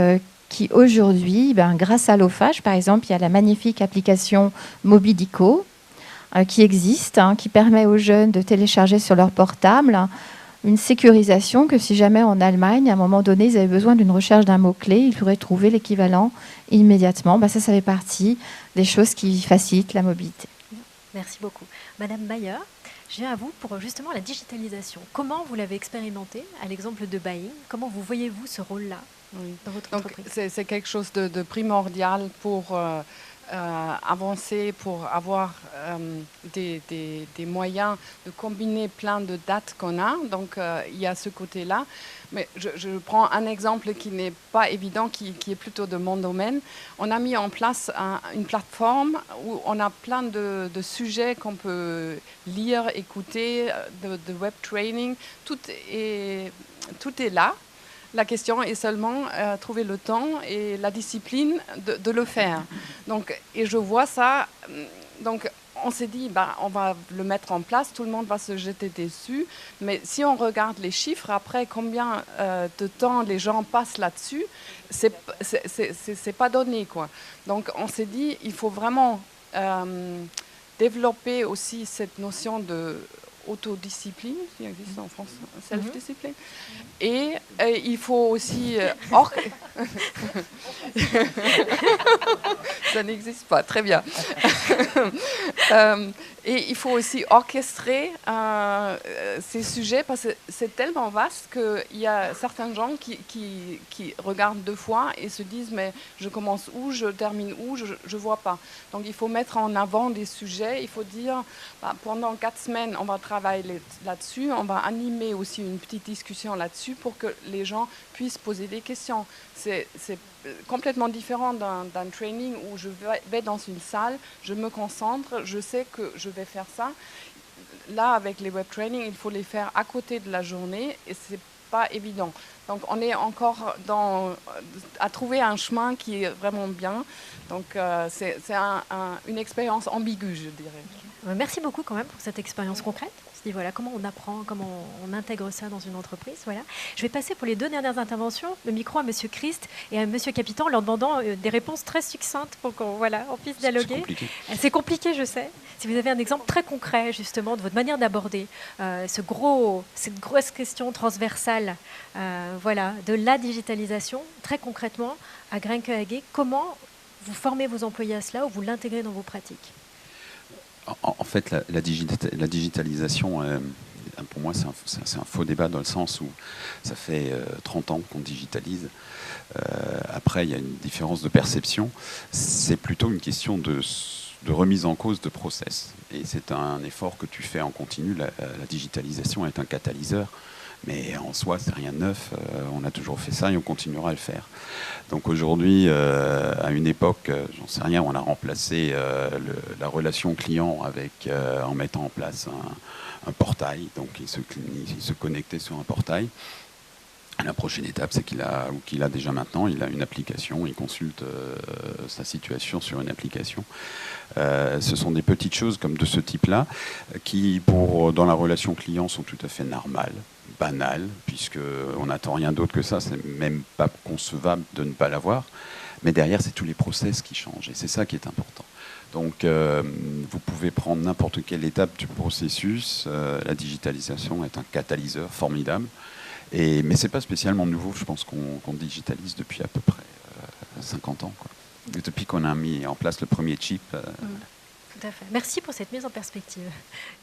qui aujourd'hui, grâce à l'OFAGE, par exemple, il y a la magnifique application Mobilico qui existe, qui permet aux jeunes de télécharger sur leur portable une sécurisation que si jamais en Allemagne, à un moment donné, ils avaient besoin d'une recherche d'un mot-clé, ils pourraient trouver l'équivalent immédiatement. Ça fait partie des choses qui facilitent la mobilité. Merci beaucoup. Madame Mayer, je viens à vous pour justement la digitalisation. Comment vous l'avez expérimenté à l'exemple de Bain ? Comment vous voyez-vous ce rôle-là dans votre entreprise ? C'est quelque chose de primordial pour avancer, pour avoir des moyens de combiner plein de dates qu'on a. Donc, il y a ce côté-là. Mais je prends un exemple qui n'est pas évident, qui est plutôt de mon domaine. On a mis en place une plateforme où on a plein de sujets qu'on peut lire, écouter, de web training. Tout est là. La question est seulement trouver le temps et la discipline de le faire. Donc, et je vois ça. Donc, on s'est dit, on va le mettre en place, tout le monde va se jeter dessus. Mais si on regarde les chiffres, après combien de temps les gens passent là-dessus, c'est pas donné, quoi. Donc, on s'est dit, il faut vraiment développer aussi cette notion de autodiscipline, qui existe en France, self-discipline. Et il faut aussi... Ça n'existe pas, très bien. Et il faut aussi orchestrer ces sujets parce que c'est tellement vaste qu'il y a certains gens qui regardent 2 fois et se disent mais je commence où, je termine où, je ne vois pas. Donc il faut mettre en avant des sujets, il faut dire pendant 4 semaines on va travaille là-dessus. On va animer aussi une petite discussion là-dessus pour que les gens puissent poser des questions. C'est complètement différent d'un training où je vais dans une salle, je me concentre, je sais que je vais faire ça. Là, avec les web trainings, il faut les faire à côté de la journée et c'est pas évident. Donc, on est encore à trouver un chemin qui est vraiment bien. Donc, c'est une expérience ambiguë, je dirais. Merci beaucoup quand même pour cette expérience concrète. On se dit voilà comment on apprend, comment on intègre ça dans une entreprise. Voilà. Je vais passer pour les 2 dernières interventions, le micro à Monsieur Christ et à Monsieur Capitan, leur demandant des réponses très succinctes pour qu'on on puisse dialoguer. C'est compliqué, je sais. Si vous avez un exemple très concret justement de votre manière d'aborder cette grosse question transversale, voilà, de la digitalisation, très concrètement, à Grenke AG, comment vous formez vos employés à cela ou vous l'intégrez dans vos pratiques? En fait, la digitalisation, pour moi, c'est un faux débat dans le sens où ça fait 30 ans qu'on digitalise. Après, il y a une différence de perception. C'est plutôt une question de remise en cause de process. Et c'est un effort que tu fais en continu. La digitalisation est un catalyseur. Mais en soi, c'est rien de neuf. On a toujours fait ça et on continuera à le faire. Donc aujourd'hui, à une époque, j'en sais rien, on a remplacé la relation client en mettant en place un portail. Donc il se connectait sur un portail. La prochaine étape, c'est qu'il a déjà maintenant, il a une application, il consulte sa situation sur une application. Ce sont des petites choses comme de ce type-là qui, dans la relation client, sont tout à fait normales, banales, puisqu'on n'attend rien d'autre que ça, c'est même pas concevable de ne pas l'avoir. Mais derrière, c'est tous les process qui changent, et c'est ça qui est important. Donc, vous pouvez prendre n'importe quelle étape du processus. La digitalisation est un catalyseur formidable. Mais ce n'est pas spécialement nouveau, je pense qu'on digitalise depuis à peu près 50 ans. Quoi. Depuis qu'on a mis en place le premier chip. Tout à fait. Merci pour cette mise en perspective,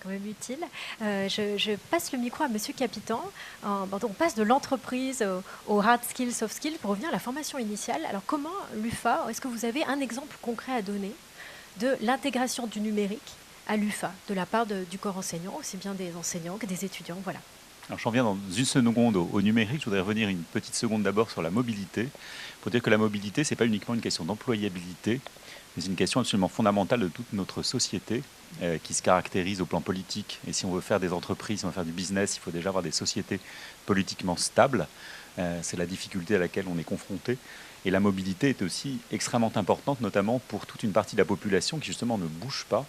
quand même utile. Je passe le micro à Monsieur Capitan. On passe de l'entreprise aux hard skills, soft skills, pour revenir à la formation initiale. Alors comment l'UFA, est-ce que vous avez un exemple concret à donner de l'intégration du numérique à l'UFA, de la part du corps enseignant, aussi bien des enseignants que des étudiants? Voilà. Alors j'en viens dans une seconde au numérique. Je voudrais revenir une petite seconde d'abord sur la mobilité. Pour dire que la mobilité, ce n'est pas uniquement une question d'employabilité, mais c'est une question absolument fondamentale de toute notre société qui se caractérise au plan politique. Et si on veut faire des entreprises, si on veut faire du business, il faut déjà avoir des sociétés politiquement stables. C'est la difficulté à laquelle on est confronté. Et la mobilité est aussi extrêmement importante, notamment pour toute une partie de la population qui justement ne bouge pas.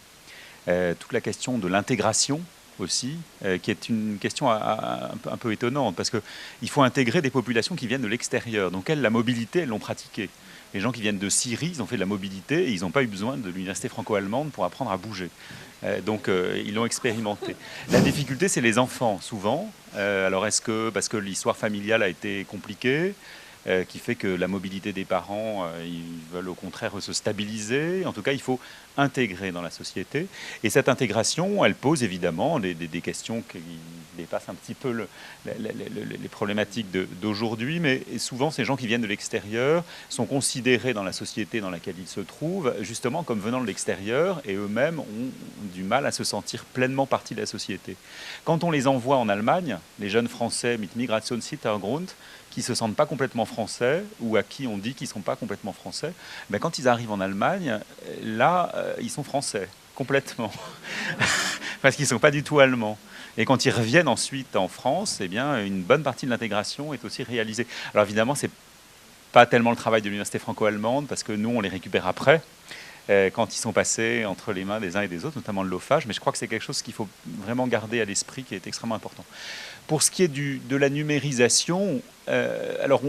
Toute la question de l'intégration aussi, qui est une question un peu étonnante, parce qu'il faut intégrer des populations qui viennent de l'extérieur. Donc elles, la mobilité, elles l'ont pratiquée. Les gens qui viennent de Syrie, ils ont fait de la mobilité et ils n'ont pas eu besoin de l'université franco-allemande pour apprendre à bouger. Donc ils l'ont expérimenté. La difficulté, c'est les enfants, souvent. Alors est-ce que, parce que l'histoire familiale a été compliquée, qui fait que la mobilité des parents, ils veulent au contraire se stabiliser. En tout cas, il faut intégrer dans la société. Et cette intégration, elle pose évidemment des questions qui dépassent un petit peu les problématiques d'aujourd'hui. Mais souvent, ces gens qui viennent de l'extérieur sont considérés dans la société dans laquelle ils se trouvent, justement comme venant de l'extérieur, et eux-mêmes ont du mal à se sentir pleinement partie de la société. Quand on les envoie en Allemagne, les jeunes Français mit Migrationshintergrund, qui ne se sentent pas complètement français ou à qui on dit qu'ils ne sont pas complètement français, ben quand ils arrivent en Allemagne, là, ils sont français, complètement, parce qu'ils ne sont pas du tout allemands. Et quand ils reviennent ensuite en France, eh bien, une bonne partie de l'intégration est aussi réalisée. Alors évidemment, ce n'est pas tellement le travail de l'université franco-allemande, parce que nous, on les récupère après, quand ils sont passés entre les mains des uns et des autres, notamment le LOFAGE, mais je crois que c'est quelque chose qu'il faut vraiment garder à l'esprit, qui est extrêmement important. Pour ce qui est de la numérisation, alors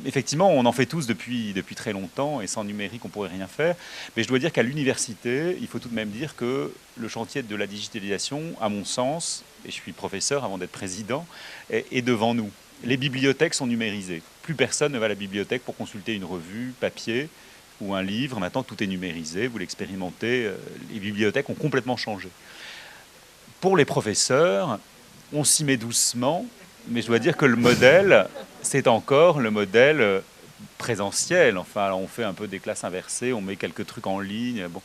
effectivement, on en fait tous depuis très longtemps, et sans numérique, on ne pourrait rien faire. Mais je dois dire qu'à l'université, il faut tout de même dire que le chantier de la digitalisation, à mon sens, et je suis professeur avant d'être président, est devant nous. Les bibliothèques sont numérisées. Plus personne ne va à la bibliothèque pour consulter une revue papier ou un livre. Maintenant, tout est numérisé, vous l'expérimentez. Les bibliothèques ont complètement changé. Pour les professeurs, on s'y met doucement, mais je dois dire que le modèle, c'est encore le modèle présentiel. Enfin, on fait un peu des classes inversées, on met quelques trucs en ligne. Bon.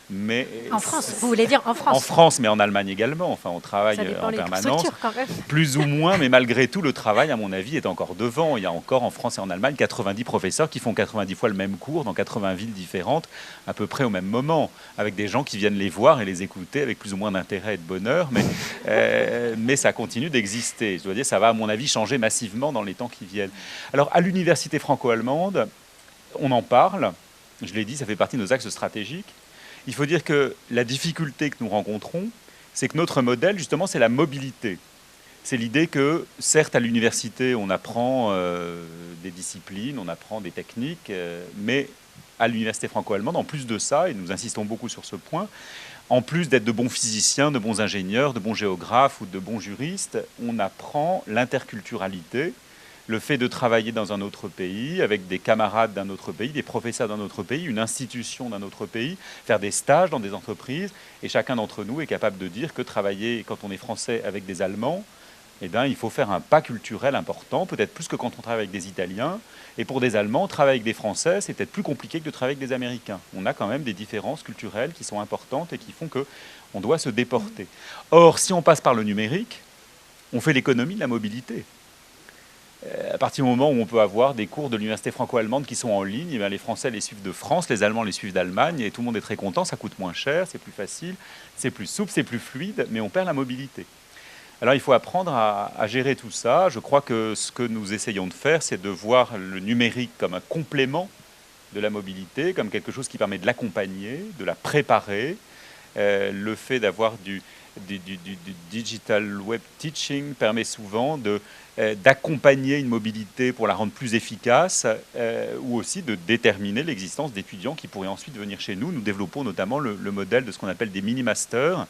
Mais en France, vous voulez dire en France? En France, mais en Allemagne également. Enfin, on travaille en permanence, quand même. plus ou moins, mais malgré tout, le travail, à mon avis, est encore devant. Il y a encore en France et en Allemagne 90 professeurs qui font 90 fois le même cours dans 80 villes différentes, à peu près au même moment, avec des gens qui viennent les voir et les écouter avec plus ou moins d'intérêt et de bonheur. Mais ça continue d'exister. Je dois dire, ça va, à mon avis, changer massivement dans les temps qui viennent. Alors, à l'université franco-allemande, on en parle. Je l'ai dit, ça fait partie de nos axes stratégiques. Il faut dire que la difficulté que nous rencontrons, c'est que notre modèle, justement, c'est la mobilité. C'est l'idée que, certes, à l'université, on apprend des disciplines, on apprend des techniques, mais à l'université franco-allemande, en plus de ça, et nous insistons beaucoup sur ce point, en plus d'être de bons physiciens, de bons ingénieurs, de bons géographes ou de bons juristes, on apprend l'interculturalité, le fait de travailler dans un autre pays, avec des camarades d'un autre pays, des professeurs d'un autre pays, une institution d'un autre pays, faire des stages dans des entreprises. Et chacun d'entre nous est capable de dire que travailler, quand on est français, avec des Allemands, eh bien, il faut faire un pas culturel important, peut-être plus que quand on travaille avec des Italiens. Et pour des Allemands, travailler avec des Français, c'est peut-être plus compliqué que de travailler avec des Américains. On a quand même des différences culturelles qui sont importantes et qui font qu'on doit se déporter. Or, si on passe par le numérique, on fait l'économie de la mobilité. À partir du moment où on peut avoir des cours de l'université franco-allemande qui sont en ligne, eh bien les Français les suivent de France, les Allemands les suivent d'Allemagne, et tout le monde est très content, ça coûte moins cher, c'est plus facile, c'est plus souple, c'est plus fluide, mais on perd la mobilité. Alors il faut apprendre à gérer tout ça. Je crois que ce que nous essayons de faire, c'est de voir le numérique comme un complément de la mobilité, comme quelque chose qui permet de l'accompagner, de la préparer. Le fait d'avoir du digital web teaching permet souvent d'accompagner une mobilité pour la rendre plus efficace, ou aussi de déterminer l'existence d'étudiants qui pourraient ensuite venir chez nous. Nous développons notamment le modèle de ce qu'on appelle des mini-masters,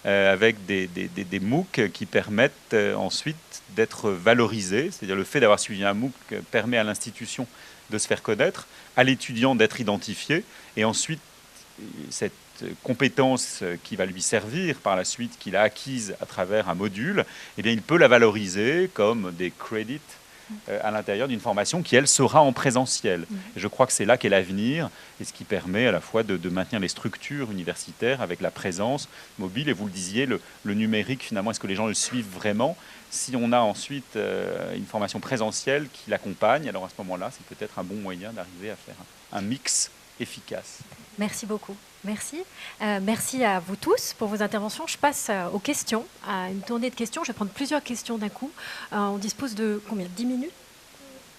avec des MOOC qui permettent ensuite d'être valorisés. C'est-à-dire le fait d'avoir suivi un MOOC permet à l'institution de se faire connaître, à l'étudiant d'être identifié, et ensuite cette compétence qui va lui servir par la suite, qu'il a acquise à travers un module, eh bien, il peut la valoriser comme des crédits à l'intérieur d'une formation qui, elle, sera en présentiel. Et je crois que c'est là qu'est l'avenir, et ce qui permet à la fois de maintenir les structures universitaires avec la présence mobile. Et vous le disiez, le numérique, finalement, est-ce que les gens le suivent vraiment? Si on a ensuite une formation présentielle qui l'accompagne, alors à ce moment-là, c'est peut-être un bon moyen d'arriver à faire un mix efficace. Merci beaucoup. Merci. Merci à vous tous pour vos interventions. Je passe aux questions, à une tournée de questions. Je vais prendre plusieurs questions d'un coup. On dispose de combien? 10 minutes?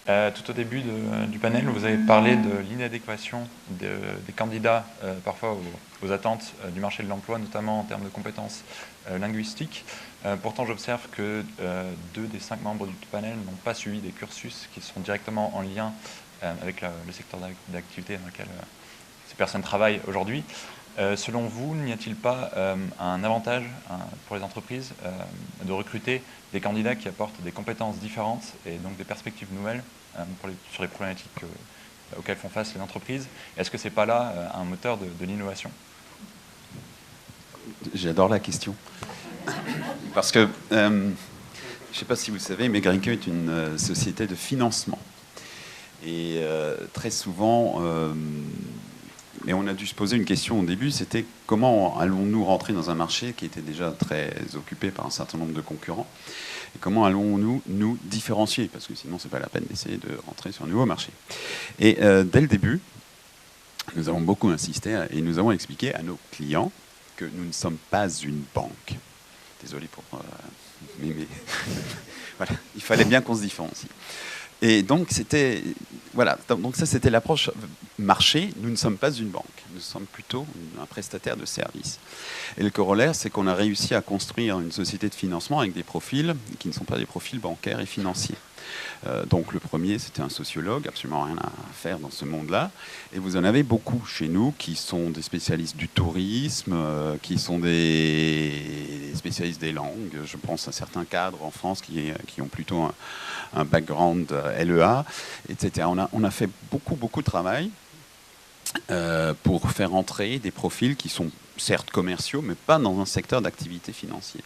Tout au début du panel, vous avez parlé de l'inadéquation des candidats parfois aux attentes du marché de l'emploi, notamment en termes de compétences linguistiques. Pourtant, j'observe que 2 des 5 membres du panel n'ont pas suivi des cursus qui sont directement en lien avec le secteur d'activité dans lequel ces personnes travaillent aujourd'hui. Selon vous, n'y a-t-il pas un avantage pour les entreprises de recruter des candidats qui apportent des compétences différentes et donc des perspectives nouvelles sur les problématiques auxquelles font face les entreprises? Est-ce que ce n'est pas là un moteur de l'innovation? J'adore la question. Parce que, je ne sais pas si vous savez, mais Grinke est une société de financement. Et très souvent... mais on a dû se poser une question au début, c'était comment allons-nous rentrer dans un marché qui était déjà très occupé par un certain nombre de concurrents, et comment allons-nous nous différencier, parce que sinon c'est pas la peine d'essayer de rentrer sur un nouveau marché. Et dès le début, nous avons beaucoup insisté et nous avons expliqué à nos clients que nous ne sommes pas une banque. Désolé pour... mais voilà, il fallait bien qu'on se différencie. Et donc, voilà, donc ça, c'était l'approche marché. Nous ne sommes pas une banque. Nous sommes plutôt un prestataire de services. Et le corollaire, c'est qu'on a réussi à construire une société de financement avec des profils qui ne sont pas des profils bancaires et financiers. Donc, le premier, c'était un sociologue, absolument rien à faire dans ce monde-là. Et vous en avez beaucoup chez nous qui sont des spécialistes du tourisme, qui sont des spécialistes des langues. Je pense à certains cadres en France qui ont plutôt un background LEA, etc. On a fait beaucoup de travail. pour faire entrer des profils qui sont certes commerciaux, mais pas dans un secteur d'activité financier.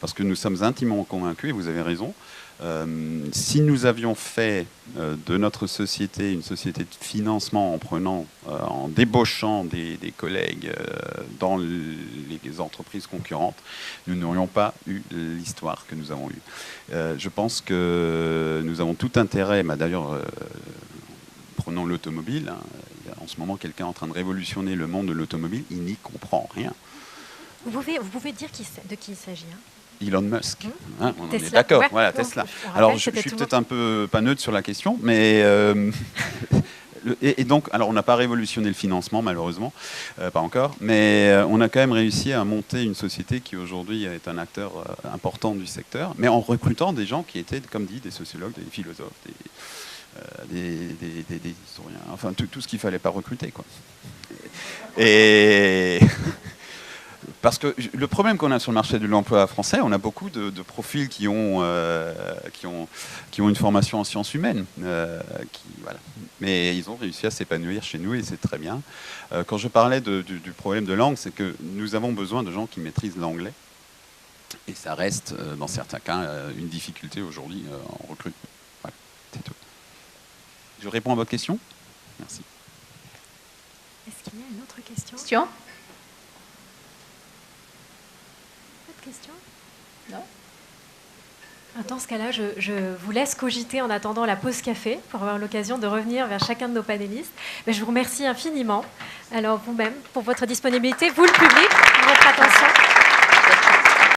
Parce que nous sommes intimement convaincus, et vous avez raison, si nous avions fait de notre société une société de financement en débauchant des collègues dans les entreprises concurrentes, nous n'aurions pas eu l'histoire que nous avons eue. Je pense que nous avons tout intérêt, d'ailleurs, prenons l'automobile, hein, en ce moment quelqu'un est en train de révolutionner le monde de l'automobile, il n'y comprend rien. Vous pouvez dire de qui il s'agit, hein? Elon Musk, hein, on Tesla, est d'accord, ouais. voilà, Non, Tesla. je rappelle, Alors je c'était suis tout peut-être un peu pas neutre sur la question, mais et donc, alors on n'a pas révolutionné le financement malheureusement, pas encore, mais on a quand même réussi à monter une société qui aujourd'hui est un acteur important du secteur, mais en recrutant des gens qui étaient, comme dit, des sociologues, des philosophes, des historiens, enfin tout ce qu'il fallait pas recruter, quoi. Et parce que le problème qu'on a sur le marché de l'emploi français, on a beaucoup de profils qui ont une formation en sciences humaines, voilà. Mais ils ont réussi à s'épanouir chez nous et c'est très bien. Quand je parlais du problème de langue, c'est que nous avons besoin de gens qui maîtrisent l'anglais. Et ça reste, dans certains cas, une difficulté aujourd'hui en recrutement. Voilà, c'est tout. Je réponds à votre question ? Merci. Est-ce qu'il y a une autre question ? Question ? Question ? Non. Dans ce cas-là, je vous laisse cogiter en attendant la pause café pour avoir l'occasion de revenir vers chacun de nos panélistes. Mais je vous remercie infiniment. Alors vous-même, pour votre disponibilité, vous le public, pour votre attention.